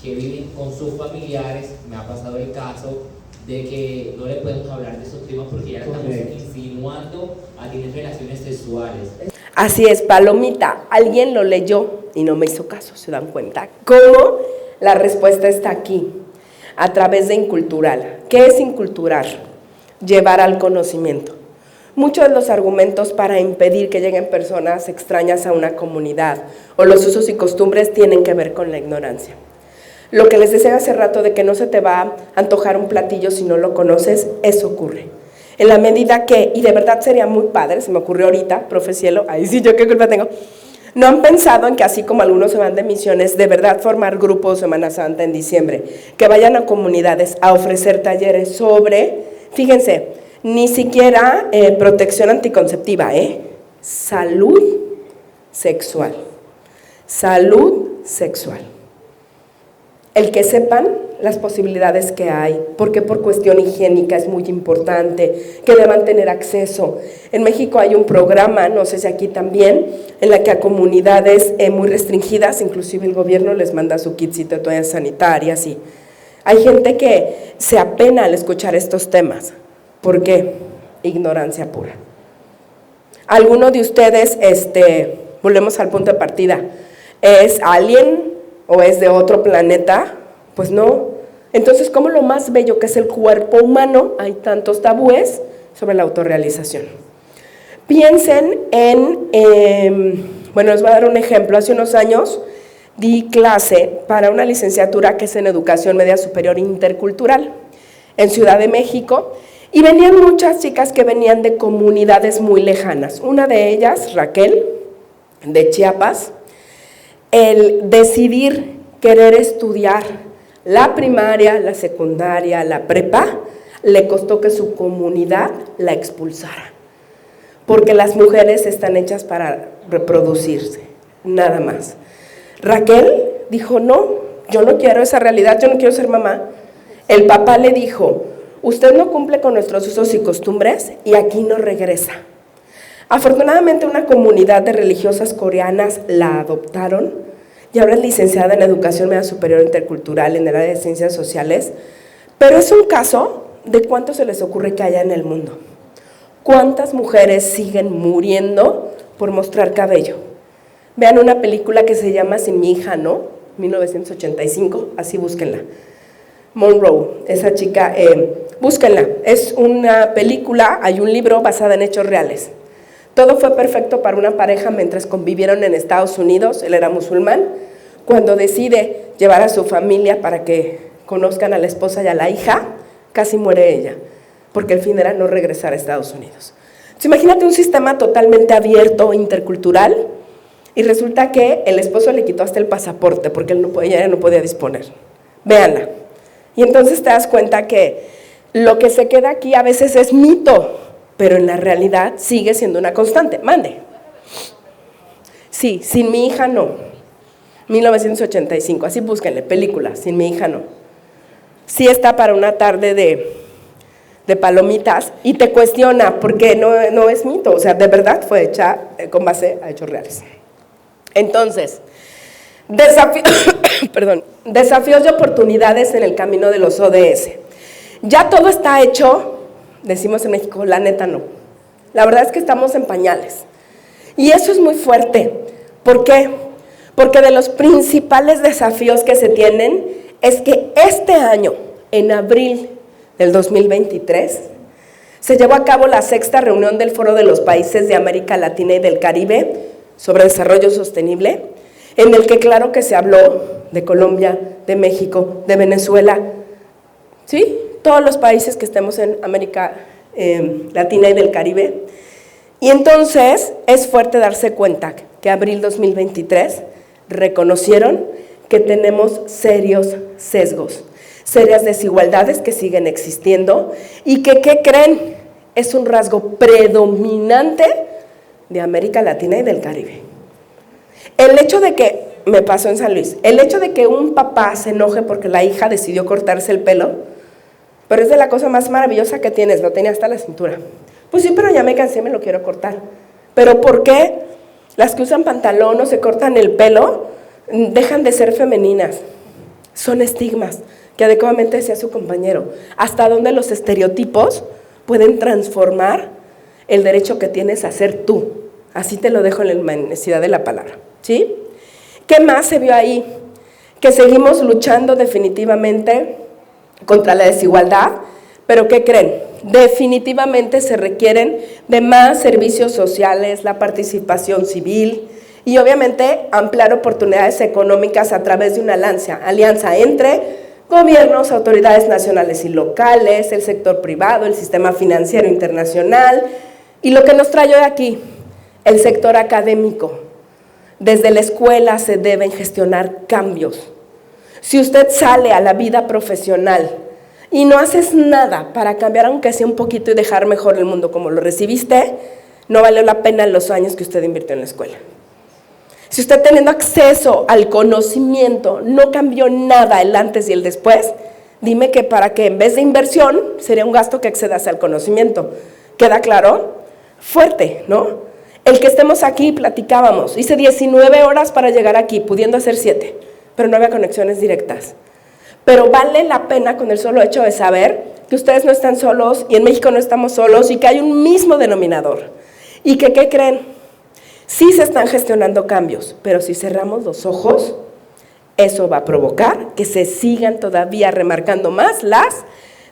que viven con sus familiares, me ha pasado el caso de que no le podemos hablar de esos temas porque ya le estamos insinuando a tener relaciones sexuales. Así es, Palomita, alguien lo leyó y no me hizo caso, ¿se dan cuenta? ¿Cómo? La respuesta está aquí, a través de incultural. ¿Qué es inculturar? Llevar al conocimiento. Muchos de los argumentos para impedir que lleguen personas extrañas a una comunidad o los usos y costumbres tienen que ver con la ignorancia. Lo que les decía hace rato de que no se te va a antojar un platillo si no lo conoces, eso ocurre. En la medida que, y de verdad sería muy padre, se me ocurrió ahorita, profe Cielo, ahí sí yo qué culpa tengo, no han pensado en que así como algunos se van de misiones, de verdad formar grupos Semana Santa en diciembre, que vayan a comunidades a ofrecer talleres sobre, fíjense, ni siquiera protección anticonceptiva, salud sexual. Salud sexual. El que sepan las posibilidades que hay, porque por cuestión higiénica es muy importante, que deban tener acceso. En México hay un programa, no sé si aquí también, en la que a comunidades muy restringidas, inclusive el gobierno les manda su kitcito de toallas sanitarias y hay gente que se apena al escuchar estos temas. ¿Por qué? Ignorancia pura. ¿Alguno de ustedes, volvemos al punto de partida, es alien o es de otro planeta? Pues no. Entonces, ¿cómo lo más bello que es el cuerpo humano, hay tantos tabúes sobre la autorrealización? Piensen bueno, les voy a dar un ejemplo. Hace unos años di clase para una licenciatura que es en Educación Media Superior Intercultural en Ciudad de México y venían muchas chicas que venían de comunidades muy lejanas. Una de ellas, Raquel, de Chiapas, el decidir querer estudiar la primaria, la secundaria, la prepa, le costó que su comunidad la expulsara. Porque las mujeres están hechas para reproducirse, nada más. Raquel dijo, no, yo no quiero esa realidad, yo no quiero ser mamá. El papá le dijo, usted no cumple con nuestros usos y costumbres y aquí no regresa. Afortunadamente una comunidad de religiosas coreanas la adoptaron y ahora es licenciada en Educación Media Superior Intercultural en el área de Ciencias Sociales, pero es un caso de cuánto se les ocurre que haya en el mundo. ¿Cuántas mujeres siguen muriendo por mostrar cabello? Vean una película que se llama Sin mi hija, ¿no? 1985, así búsquenla. Monroe, esa chica, búsquenla. Es una película, hay un libro basado en hechos reales. Todo fue perfecto para una pareja mientras convivieron en Estados Unidos, él era musulmán, cuando decide llevar a su familia para que conozcan a la esposa y a la hija, casi muere ella, porque el fin era no regresar a Estados Unidos. Entonces, imagínate un sistema totalmente abierto, intercultural, y resulta que el esposo le quitó hasta el pasaporte, porque ella no podía disponer. Véanla. Y entonces te das cuenta que lo que se queda aquí a veces es mito, pero en la realidad sigue siendo una constante. Mande. Sí, Sin mi hija no. 1985, así búsquenle, película, Sin mi hija no. Sí está para una tarde de palomitas y te cuestiona porque no es mito, o sea, de verdad fue hecha con base a hechos reales. Entonces, desafíos y oportunidades en el camino de los ODS. Ya todo está hecho. Decimos en México, la neta no. La verdad es que estamos en pañales. Y eso es muy fuerte. ¿Por qué? Porque de los principales desafíos que se tienen es que este año, en abril del 2023, se llevó a cabo la 6ª reunión del Foro de los Países de América Latina y del Caribe sobre desarrollo sostenible, en el que claro que se habló de Colombia, de México, de Venezuela, ¿sí? Todos los países que estemos en América Latina y del Caribe. Y entonces es fuerte darse cuenta que abril 2023 reconocieron que tenemos serios sesgos, serias desigualdades que siguen existiendo y que, ¿qué creen? Es un rasgo predominante de América Latina y del Caribe. El hecho de que, me pasó en San Luis, el hecho de que un papá se enoje porque la hija decidió cortarse el pelo, pero es de la cosa más maravillosa que tienes, lo tenía hasta la cintura. Pues sí, pero ya me cansé, me lo quiero cortar. ¿Pero por qué? Las que usan pantalón o se cortan el pelo dejan de ser femeninas. Son estigmas que adecuadamente decía su compañero. Hasta dónde los estereotipos pueden transformar el derecho que tienes a ser tú. Así te lo dejo en la inmensidad de la palabra, ¿sí? ¿Qué más se vio ahí? Que seguimos luchando definitivamente contra la desigualdad, pero ¿qué creen? Definitivamente se requieren de más servicios sociales, la participación civil y obviamente ampliar oportunidades económicas a través de una alianza entre gobiernos, autoridades nacionales y locales, el sector privado, el sistema financiero internacional y lo que nos trae hoy aquí, el sector académico. Desde la escuela se deben gestionar cambios. Si usted sale a la vida profesional y no haces nada para cambiar aunque sea un poquito y dejar mejor el mundo como lo recibiste, no valió la pena los años que usted invirtió en la escuela. Si usted teniendo acceso al conocimiento no cambió nada el antes y el después, dime que para que en vez de inversión sería un gasto que excedase al conocimiento. ¿Queda claro? Fuerte, ¿no? El que estemos aquí, platicábamos, hice 19 horas para llegar aquí, pudiendo hacer 7, pero no había conexiones directas. Pero vale la pena con el solo hecho de saber que ustedes no están solos y en México no estamos solos y que hay un mismo denominador. Y que, ¿qué creen? Sí se están gestionando cambios, pero si cerramos los ojos, eso va a provocar que se sigan todavía remarcando más las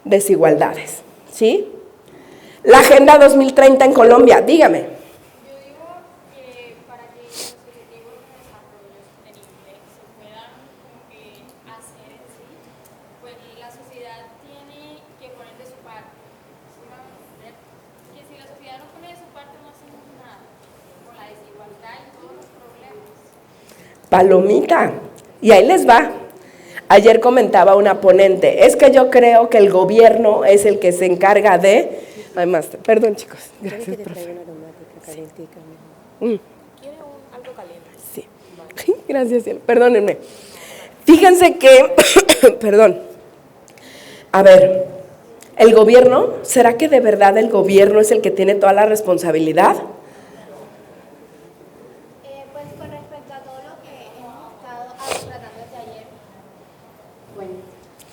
desigualdades, ¿sí? La Agenda 2030 en Colombia, dígame. Palomita, y ahí les va. Ayer comentaba una ponente, es que yo creo que el gobierno es el que se encarga de... Además, perdón chicos, gracias, profe. Algo caliente. Sí, gracias, cielo. Perdónenme. Fíjense que, perdón, a ver, ¿el gobierno? ¿Será que de verdad el gobierno es el que tiene toda la responsabilidad?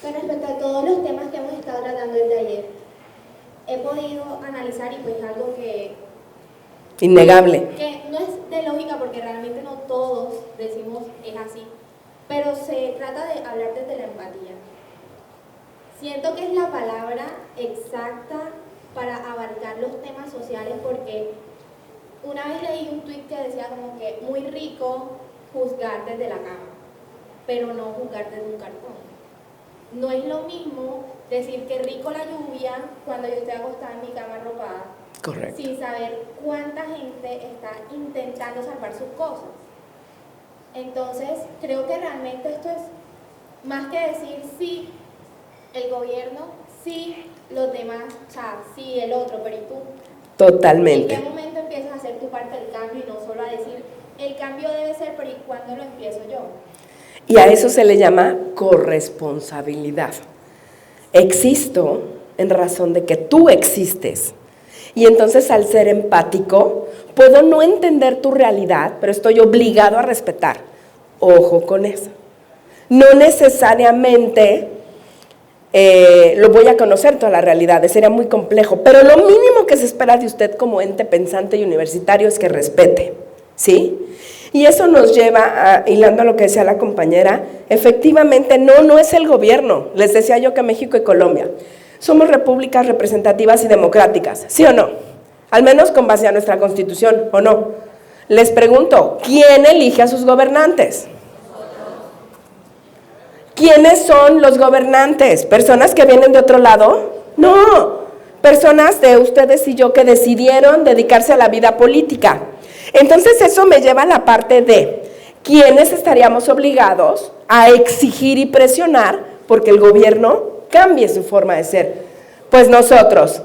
Con respecto a todos los temas que hemos estado tratando desde ayer, he podido analizar y pues algo que... Innegable. Que no es de lógica porque realmente no todos decimos es así, pero se trata de hablar desde la empatía. Siento que es la palabra exacta para abarcar los temas sociales porque una vez leí un tuit que decía como que muy rico juzgar desde la cama, pero no juzgar desde un cartón. No es lo mismo decir que rico la lluvia cuando yo estoy acostada en mi cama arropada. Correcto. Sin saber cuánta gente está intentando salvar sus cosas. Entonces, creo que realmente esto es más que decir sí, el gobierno, sí, los demás, o sea, sí, el otro, pero ¿y tú? Totalmente. ¿En qué momento empiezas a hacer tu parte del cambio y no solo a decir, el cambio debe ser, pero ¿y cuándo lo empiezo yo? Y a eso se le llama corresponsabilidad. Existo en razón de que tú existes. Y entonces al ser empático, puedo no entender tu realidad, pero estoy obligado a respetar. Ojo con eso. No necesariamente lo voy a conocer toda la realidad, sería muy complejo, pero lo mínimo que se espera de usted como ente pensante y universitario es que respete, ¿sí? Y eso nos lleva, hilando a lo que decía la compañera, efectivamente no es el gobierno. Les decía yo que México y Colombia somos repúblicas representativas y democráticas, ¿sí o no? Al menos con base a nuestra Constitución, ¿o no? Les pregunto, ¿quién elige a sus gobernantes? ¿Quiénes son los gobernantes? ¿Personas que vienen de otro lado? No, personas de ustedes y yo que decidieron dedicarse a la vida política. Entonces eso me lleva a la parte de quiénes estaríamos obligados a exigir y presionar porque el gobierno cambie su forma de ser. Pues nosotros,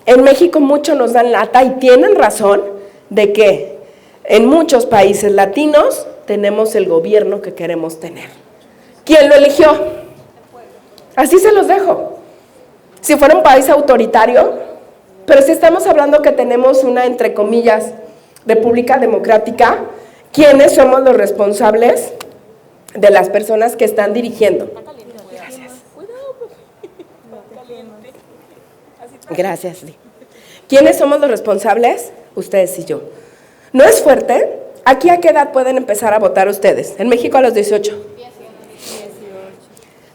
en México mucho nos dan lata y tienen razón de que en muchos países latinos tenemos el gobierno que queremos tener. ¿Quién lo eligió? Así se los dejo. si fuera un país autoritario, pero si estamos hablando que tenemos una, entre comillas, república democrática, ¿quiénes somos los responsables de las personas que están dirigiendo? Gracias. Gracias, Lee. ¿Quiénes somos los responsables? Ustedes y yo. ¿No es fuerte? ¿Aquí a qué edad pueden empezar a votar ustedes? En México a los 18.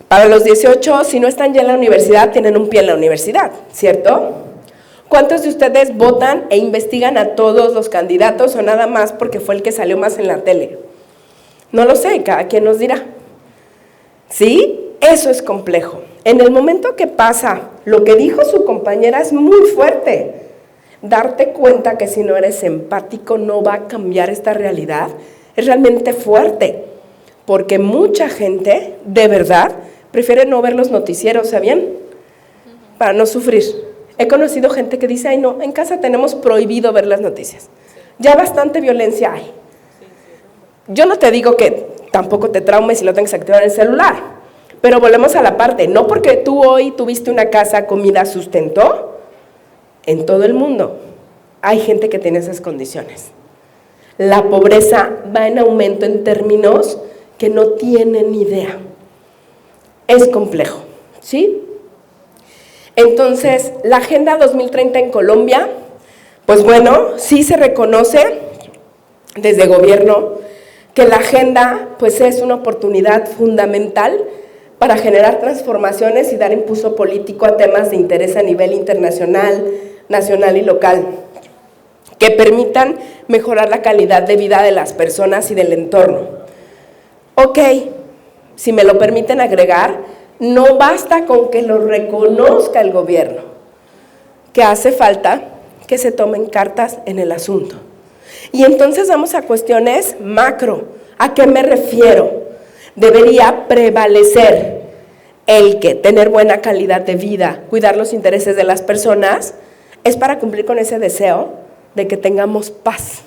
Para los 18, si no están ya en la universidad, tienen un pie en la universidad, ¿cierto? ¿Cuántos de ustedes votan e investigan a todos los candidatos o nada más porque fue el que salió más en la tele? No lo sé, cada quien nos dirá. ¿Sí? Eso es complejo. En el momento que pasa lo que dijo su compañera es muy fuerte. Darte cuenta que si no eres empático no va a cambiar esta realidad es realmente fuerte. Porque mucha gente, de verdad, prefiere no ver los noticieros, ¿sabían? Para no sufrir. He conocido gente que dice, ay no, en casa tenemos prohibido ver las noticias. Ya bastante violencia hay. Yo no te digo que tampoco te traumes si lo tengas activado en el celular, pero volvemos a la parte, no porque tú hoy tuviste una casa, comida, sustento, en todo el mundo hay gente que tiene esas condiciones. La pobreza va en aumento en términos que no tienen idea. Es complejo, ¿sí? Entonces, la Agenda 2030 en Colombia, pues bueno, sí se reconoce desde gobierno que la agenda pues es una oportunidad fundamental para generar transformaciones y dar impulso político a temas de interés a nivel internacional, nacional y local, que permitan mejorar la calidad de vida de las personas y del entorno. Ok, si me lo permiten agregar, no basta con que lo reconozca el gobierno, que hace falta que se tomen cartas en el asunto. Y entonces vamos a cuestiones macro. ¿A qué me refiero? Debería prevalecer el que tener buena calidad de vida, cuidar los intereses de las personas, es para cumplir con ese deseo de que tengamos paz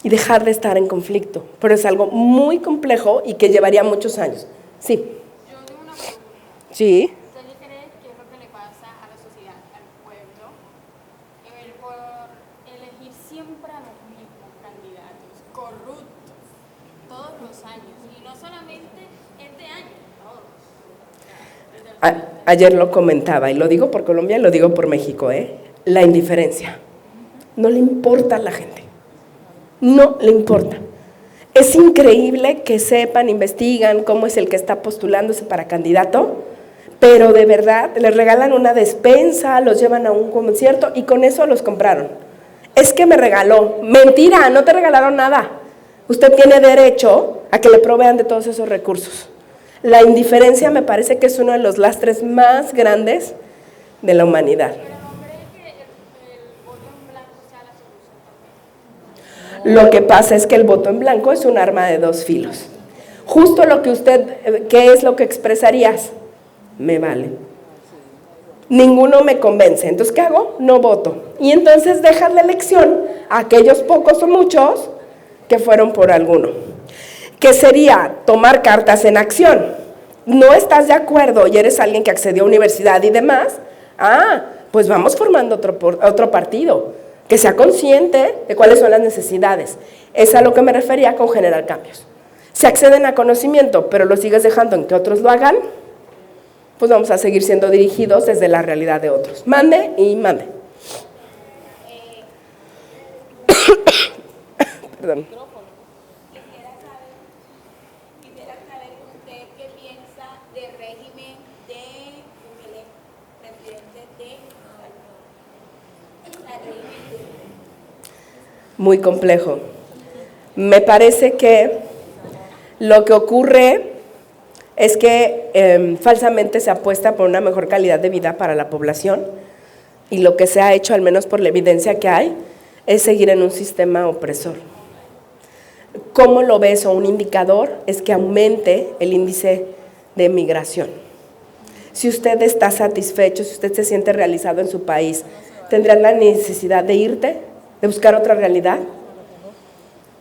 y dejar de estar en conflicto. Pero es algo muy complejo y que llevaría muchos años. Sí. Yo tengo una pregunta. Sí. ¿Usted cree que es lo que le pasa a la sociedad, al pueblo, por elegir siempre a los mismos candidatos, corruptos, todos los años? Y no solamente este año, todos. Ayer lo comentaba, y lo digo por Colombia y lo digo por México, la indiferencia. No le importa a la gente. No le importa. Es increíble que sepan, investigan cómo es el que está postulándose para candidato, pero de verdad les regalan una despensa, los llevan a un concierto y con eso los compraron. Es que me regaló. Mentira, no te regalaron nada. Usted tiene derecho a que le provean de todos esos recursos. La indiferencia me parece que es uno de los lastres más grandes de la humanidad. Pero no cree que el voto en blanco sea la solución también. Lo que pasa es que el voto en blanco es un arma de dos filos. Justo lo que usted, ¿qué es lo que expresarías? Me vale. Ninguno me convence. Entonces, ¿qué hago? No voto. Y entonces dejas la elección a aquellos pocos o muchos que fueron por alguno. ¿Qué sería? Tomar cartas en acción. ¿No estás de acuerdo y eres alguien que accedió a universidad y demás? Pues vamos formando otro partido que sea consciente de cuáles son las necesidades. Es a lo que me refería con generar cambios. Si acceden a conocimiento, pero lo sigues dejando en que otros lo hagan, pues vamos a seguir siendo dirigidos desde la realidad de otros. Mande y mande. Perdón. Quisiera saber usted qué piensa del régimen del presidente de Muy complejo. Me parece que lo que ocurre es que falsamente se apuesta por una mejor calidad de vida para la población y lo que se ha hecho, al menos por la evidencia que hay, es seguir en un sistema opresor. ¿Cómo lo ves? O un indicador es que aumente el índice de migración. Si usted está satisfecho, si usted se siente realizado en su país, ¿tendrás la necesidad de irte, de buscar otra realidad?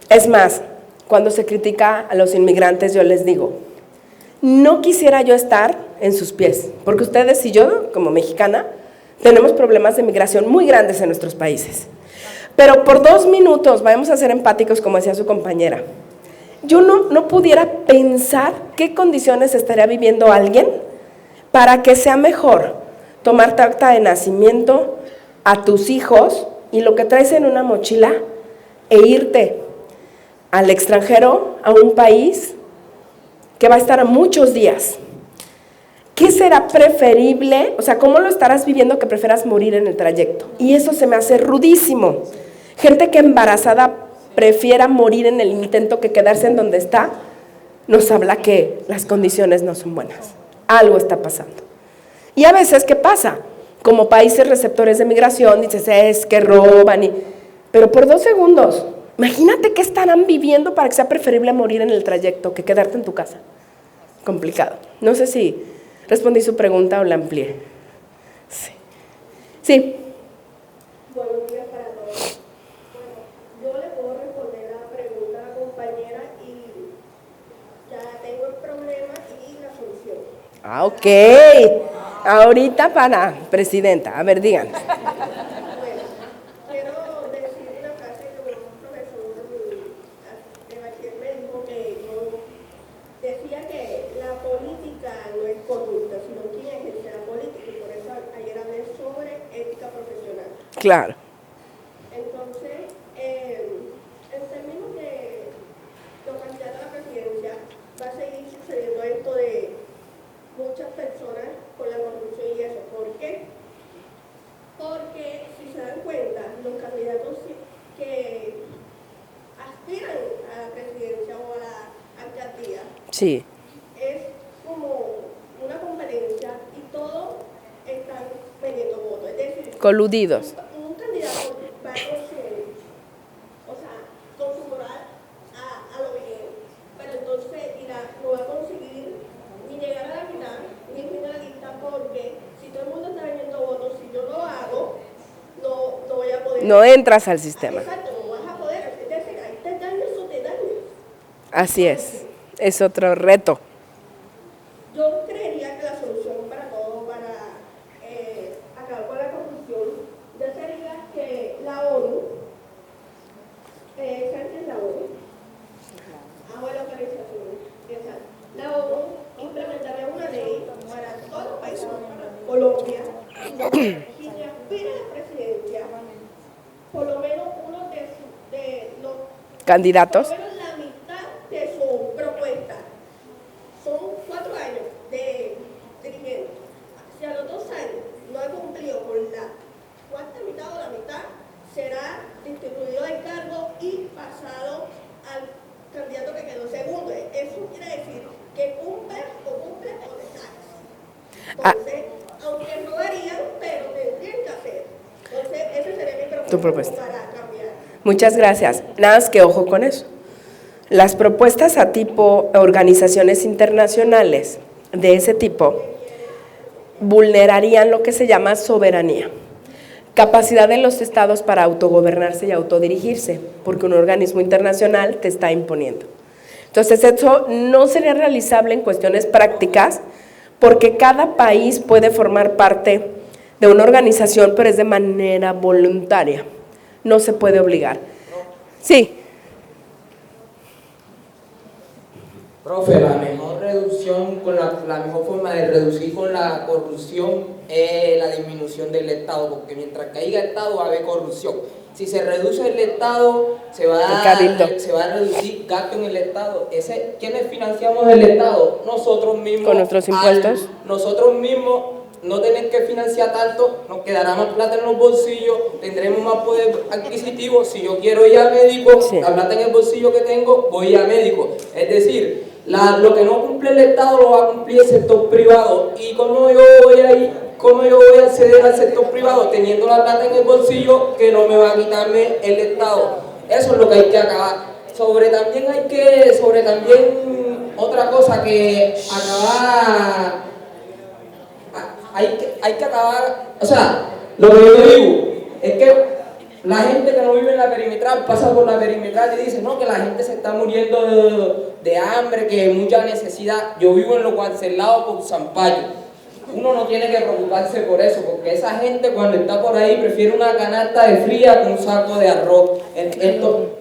Es más, cuando se critica a los inmigrantes, yo les digo, No quisiera yo estar en sus pies, porque ustedes y yo, como mexicana, tenemos problemas de migración muy grandes en nuestros países. Pero por 2 minutos, vamos a ser empáticos, como decía su compañera. Yo no pudiera pensar qué condiciones estaría viviendo alguien para que sea mejor tomar tu acta de nacimiento, a tus hijos y lo que traes en una mochila e irte al extranjero, a un país que va a estar a muchos días. ¿Qué será preferible? O sea, ¿cómo lo estarás viviendo que prefieras morir en el trayecto? Y eso se me hace rudísimo. Gente que embarazada prefiera morir en el intento que quedarse en donde está, nos habla que las condiciones no son buenas. Algo está pasando. Y a veces, ¿qué pasa? Como países receptores de migración, dices, es que roban, pero por 2 segundos, imagínate qué estarán viviendo para que sea preferible morir en el trayecto que quedarte en tu casa. Complicado. No sé si respondí su pregunta o la amplié. Sí. Sí. Buenos días para todos. Bueno, yo le puedo responder la pregunta a la compañera y ya tengo el problema y la solución. Ah, ok. Ahorita para presidenta. A ver, díganos. Bueno, quiero decir una frase que un profesor de bachiller me dijo que yo decía que la política no es corrupta, sino quien ejerce la política, y por eso ayer hablé sobre ética profesional. Claro. Entonces, en términos de los candidatos a la presidencia, va a seguir sucediendo esto de muchas personas con la corrupción y eso. ¿Por qué? Porque, si se dan cuenta, los candidatos que aspiran a la presidencia o a la alcaldía, Sí. es como una competencia y todos están vendiendo votos. Es decir, Coludidos. un candidato va con su moral a lo bien, pero entonces no va a conseguir ni llegar a la mitad, ni finalista, porque si todo el mundo está vendiendo votos, si yo lo hago, no voy a poder. No entras al sistema. Exacto, no vas a poder. Es decir, ahí te dañas o te dañas. Así es otro reto. Yo creería que la solución para todo, para acabar con la corrupción, ya sería que la ONU, ¿sabes qué es la ONU? La organización, exacto. La ONU implementaría una ley para todos los países, para Colombia, y si aspira a la presidencia, por lo menos uno de los Candidatos. por lo menos la mitad de su propuesta. Son 4 años de dirigente. Si a los 2 años no ha cumplido con la cuarta mitad o la mitad, será destituido del cargo y pasado al candidato que quedó segundo. Eso quiere decir que cumple o deshace. Entonces, aunque robarían, pero tendrían que hacer. Entonces, esa sería mi Tu propuesta. para cambiar. Muchas gracias. Nada más que ojo con eso. Las propuestas a tipo organizaciones internacionales de ese tipo vulnerarían lo que se llama soberanía, capacidad de los estados para autogobernarse y autodirigirse, porque un organismo internacional te está imponiendo. Entonces, eso no sería realizable en cuestiones prácticas, porque cada país puede formar parte de una organización, pero es de manera voluntaria, no se puede obligar. Sí. Profe, la mejor reducción, la mejor forma de reducir con la corrupción es la disminución del Estado, porque mientras caiga el Estado va a haber corrupción. Si se reduce el Estado, se va a reducir gasto en el Estado. ¿Quiénes financiamos el Estado? Nosotros mismos. ¿Con nuestros impuestos? Nosotros mismos no tener que financiar tanto, nos quedará más plata en los bolsillos, tendremos más poder adquisitivo. Si yo quiero ir a médico, Sí. la plata en el bolsillo que tengo, voy a médico. Es decir, lo que no cumple el Estado lo va a cumplir el sector privado. ¿Y cómo yo voy a acceder al sector privado? Teniendo la plata en el bolsillo que no me va a quitarme el Estado. Eso es lo que hay que acabar. También otra cosa que acabar, hay que acabar, o sea, lo que yo digo es que La gente que no vive en la perimetral pasa por la perimetral y dice, no, que la gente se está muriendo de hambre, que hay mucha necesidad. Yo vivo en los cancelados por Zampayo. Uno no tiene que preocuparse por eso, porque esa gente cuando está por ahí prefiere una canasta de fría con un saco de arroz.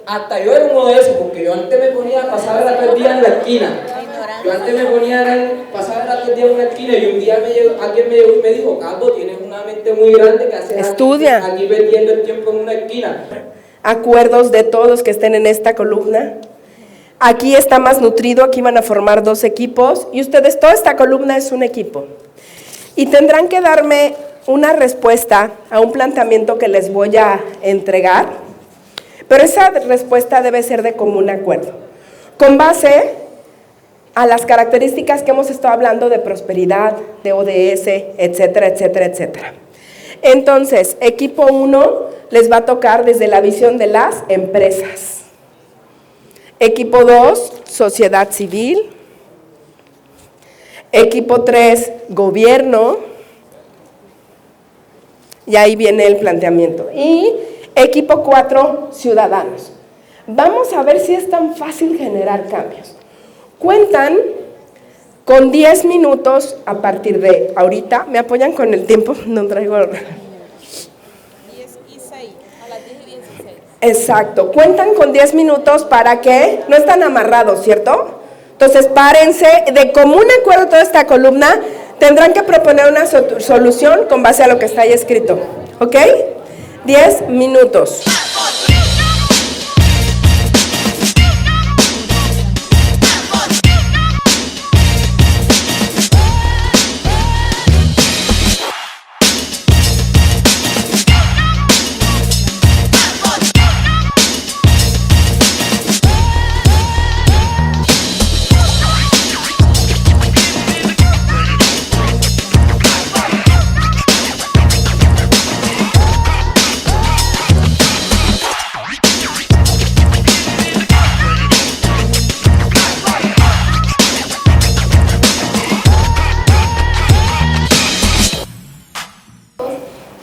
Hasta yo era uno de esos, porque yo antes me ponía a pasar a todo el día en la esquina. Yo antes me ponía a pasar a todo el día en una esquina y un día alguien me llegó y me dijo, Carlos, tienes una mente muy grande que haces Estudia. aquí perdiendo el tiempo en una esquina. Acuerdos de todos los que estén en esta columna. Aquí está más nutrido, aquí van a formar 2 equipos y ustedes, toda esta columna es un equipo. Y tendrán que darme una respuesta a un planteamiento que les voy a entregar, pero esa respuesta debe ser de común acuerdo, con base a las características que hemos estado hablando de prosperidad, de ODS, etcétera, etcétera, etcétera. Entonces, equipo 1 les va a tocar desde la visión de las empresas. Equipo 2, sociedad civil. Equipo 3, gobierno. Y ahí viene el planteamiento. Y equipo 4, ciudadanos. Vamos a ver si es tan fácil generar cambios. Cuentan con 10 minutos a partir de ahorita. ¿Me apoyan con el tiempo? No traigo... 10 y 6, a las 10 y 16. Exacto. Cuentan con 10 minutos para que... No están amarrados, ¿cierto? Entonces, párense, de común acuerdo toda esta columna, tendrán que proponer una solución con base a lo que está ahí escrito, ¿ok? 10 minutos.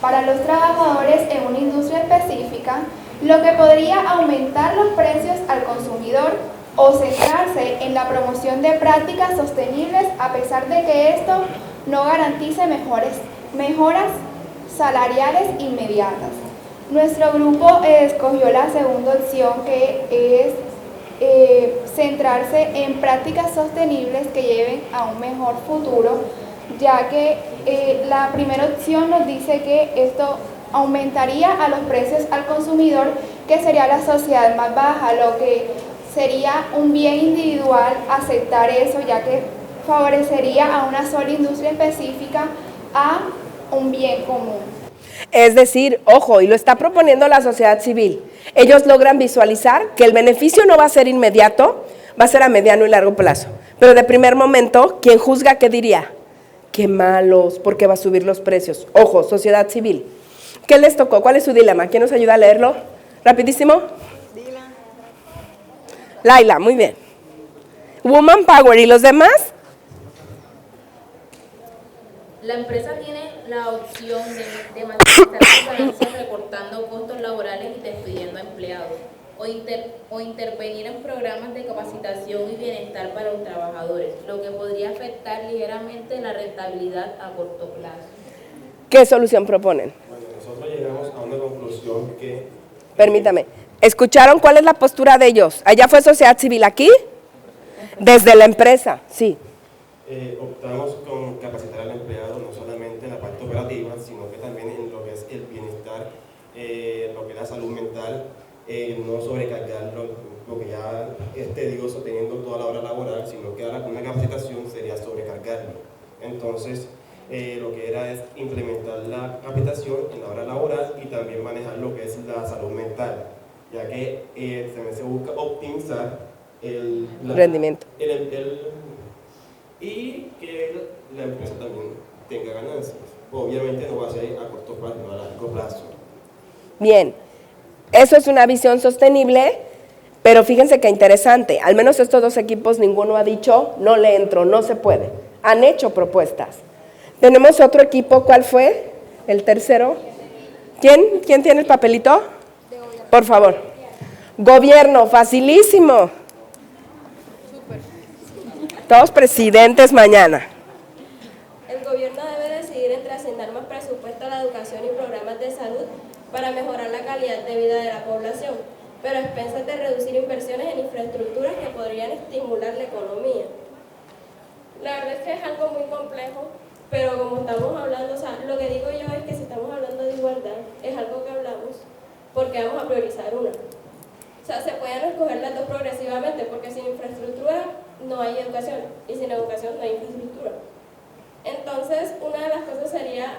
Para los trabajadores en una industria específica, lo que podría aumentar los precios al consumidor o centrarse en la promoción de prácticas sostenibles a pesar de que esto no garantice mejoras salariales inmediatas. Nuestro grupo escogió la segunda opción, que es centrarse en prácticas sostenibles que lleven a un mejor futuro, ya que la primera opción nos dice que esto aumentaría a los precios al consumidor, que sería la sociedad más baja, lo que sería un bien individual aceptar eso, ya que favorecería a una sola industria específica a un bien común. Es decir, ojo, y lo está proponiendo la sociedad civil, ellos logran visualizar que el beneficio no va a ser inmediato, va a ser a mediano y largo plazo, pero de primer momento, quien juzga, ¿qué diría? Qué malos, porque va a subir los precios. Ojo, sociedad civil. ¿Qué les tocó? ¿Cuál es su dilema? ¿Quién nos ayuda a leerlo? Rapidísimo. Laila, muy bien. Woman Power, ¿y los demás? La empresa tiene la opción de maximizar sus ganancias recortando costos laborales y despidiendo a empleados, o intervenir en programas de capacitación y bienestar para los trabajadores, lo que podría afectar ligeramente la rentabilidad a corto plazo. ¿Qué solución proponen? Bueno, nosotros llegamos a una conclusión que... Permítame, ¿escucharon cuál es la postura de ellos? ¿Allá fue sociedad civil, aquí? Desde la empresa, sí. Optamos con capacitar al empleado no solamente en la parte operativa, sino que también en lo que es el bienestar, lo que es la salud mental, no sobrecargar lo que ya es tedioso teniendo toda la hora laboral, sino que ahora con una capacitación sería sobrecargarlo. Entonces, lo que era es implementar la capacitación en la hora laboral y también manejar lo que es la salud mental, ya que también se busca optimizar el rendimiento. Y que la empresa también tenga ganancias. Obviamente no va a ser a corto plazo, a largo plazo. Bien, eso es una visión sostenible, pero fíjense qué interesante, al menos estos dos equipos ninguno ha dicho, no le entro, no se puede. Han hecho propuestas. Tenemos otro equipo, ¿cuál fue? ¿El tercero? ¿Quién tiene el papelito? Por favor. Gobierno, facilísimo. Todos presidentes mañana. El gobierno debe decidir entre asignar más presupuesto a la educación y programas de salud para mejorar la calidad de vida de la población, pero a expensas de reducir inversiones en infraestructuras que podrían estimular la economía. La verdad es que es algo muy complejo, pero como estamos hablando, o sea, lo que digo yo es que si estamos hablando de igualdad, es algo que hablamos porque vamos a priorizar una. O sea, se pueden escoger las dos progresivamente, porque sin infraestructura no hay educación, y sin educación no hay infraestructura. Entonces, una de las cosas sería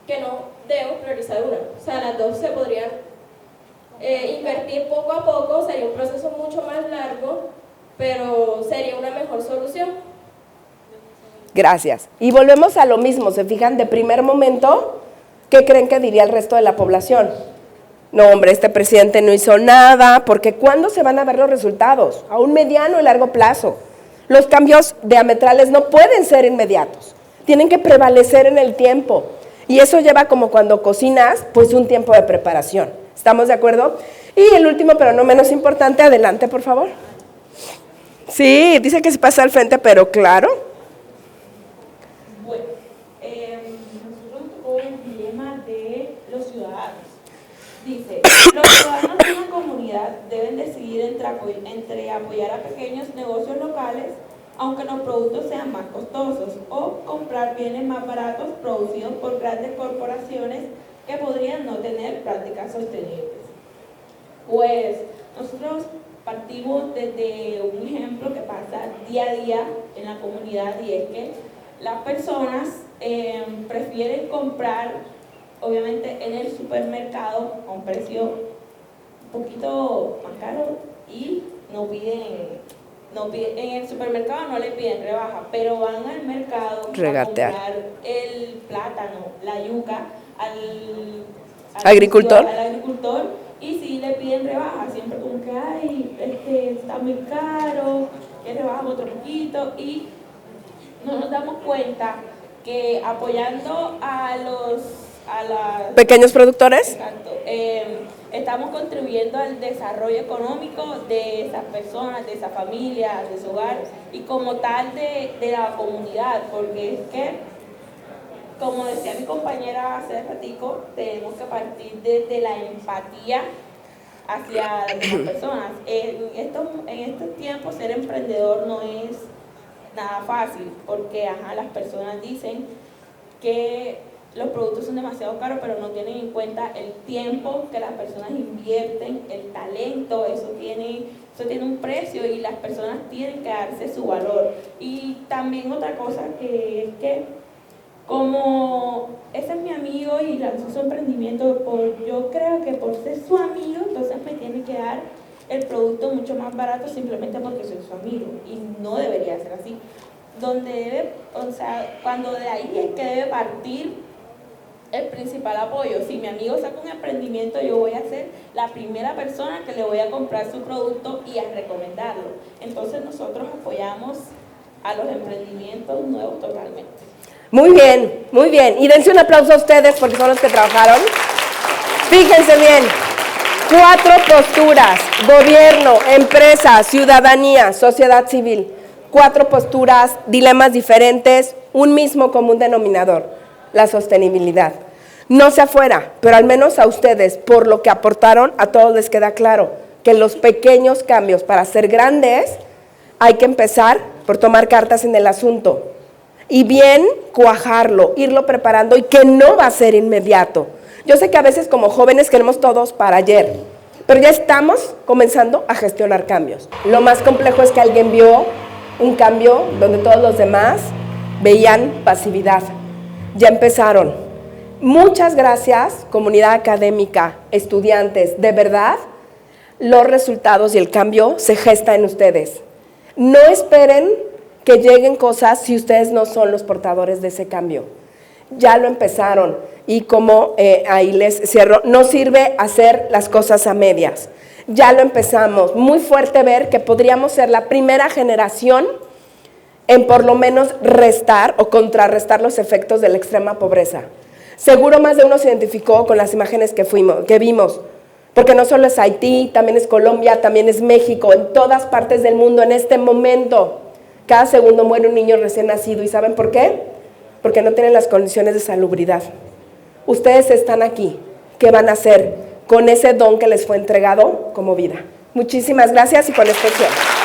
que no debemos priorizar una. O sea, las dos se podrían invertir poco a poco, sería un proceso mucho más largo, pero sería una mejor solución. Gracias. Y volvemos a lo mismo, ¿se fijan? De primer momento, ¿qué creen que diría el resto de la población? No, hombre, este presidente no hizo nada, porque ¿cuándo se van a ver los resultados? A un mediano y largo plazo. Los cambios diametrales no pueden ser inmediatos, tienen que prevalecer en el tiempo. Y eso lleva, como cuando cocinas, pues un tiempo de preparación. ¿Estamos de acuerdo? Y el último, pero no menos importante, adelante, por favor. Sí, dice que se pasa al frente, pero claro. Bueno, nosotros nos tocó el dilema de los ciudadanos. Dice, los ciudadanos de una comunidad deben decidir entre apoyar a pequeños negocios locales, aunque los productos sean más costosos, o comprar bienes más baratos producidos por grandes corporaciones que podrían no tener prácticas sostenibles. Pues nosotros partimos desde un ejemplo que pasa día a día en la comunidad, y es que las personas prefieren comprar, obviamente, en el supermercado a un precio un poquito más caro, y en el supermercado no le piden rebaja, pero van al mercado Regatear. a comprar el plátano, la yuca al ¿Agricultor? Al agricultor, y sí le piden rebaja, siempre como que ay, está muy caro, que rebajamos otro poquito, y no nos damos cuenta que apoyando a los ¿Pequeños productores? Exacto. Estamos contribuyendo al desarrollo económico de esas personas, de esa familia, de su hogar, y como tal de la comunidad, porque es que, como decía mi compañera hace ratico, tenemos que partir desde la empatía hacia las demás personas. En estos tiempos ser emprendedor no es nada fácil, porque las personas dicen que los productos son demasiado caros, pero no tienen en cuenta el tiempo que las personas invierten, el talento, eso tiene un precio, y las personas tienen que darse su valor. Y también otra cosa que es que, como ese es mi amigo y lanzó su emprendimiento, yo creo que por ser su amigo, entonces me tiene que dar el producto mucho más barato simplemente porque soy su amigo, y no debería ser así. Cuando de ahí es que debe partir el principal apoyo. Si mi amigo saca un emprendimiento, yo voy a ser la primera persona que le voy a comprar su producto y a recomendarlo. Entonces nosotros apoyamos a los emprendimientos nuevos totalmente. Muy bien, muy bien. Y dense un aplauso a ustedes porque son los que trabajaron. Fíjense bien, 4 posturas: gobierno, empresa, ciudadanía, sociedad civil. 4 posturas, dilemas diferentes, un mismo común denominador: la sostenibilidad. No sea fuera, pero al menos a ustedes, por lo que aportaron, a todos les queda claro que los pequeños cambios para ser grandes hay que empezar por tomar cartas en el asunto y bien cuajarlo, irlo preparando, y que no va a ser inmediato. Yo sé que a veces como jóvenes queremos todos para ayer, pero ya estamos comenzando a gestionar cambios. Lo más complejo es que alguien vio un cambio donde todos los demás veían pasividad. Ya empezaron. Muchas gracias, comunidad académica, estudiantes. De verdad, los resultados y el cambio se gesta en ustedes. No esperen que lleguen cosas si ustedes no son los portadores de ese cambio. Ya lo empezaron, y como ahí les cierro, no sirve hacer las cosas a medias. Ya lo empezamos. Muy fuerte ver que podríamos ser la primera generación en por lo menos restar o contrarrestar los efectos de la extrema pobreza. Seguro más de uno se identificó con las imágenes que vimos. Porque no solo es Haití, también es Colombia, también es México, en todas partes del mundo en este momento. Cada segundo muere un niño recién nacido. ¿Y saben por qué? Porque no tienen las condiciones de salubridad. Ustedes están aquí. ¿Qué van a hacer con ese don que les fue entregado como vida? Muchísimas gracias y con esto cierro.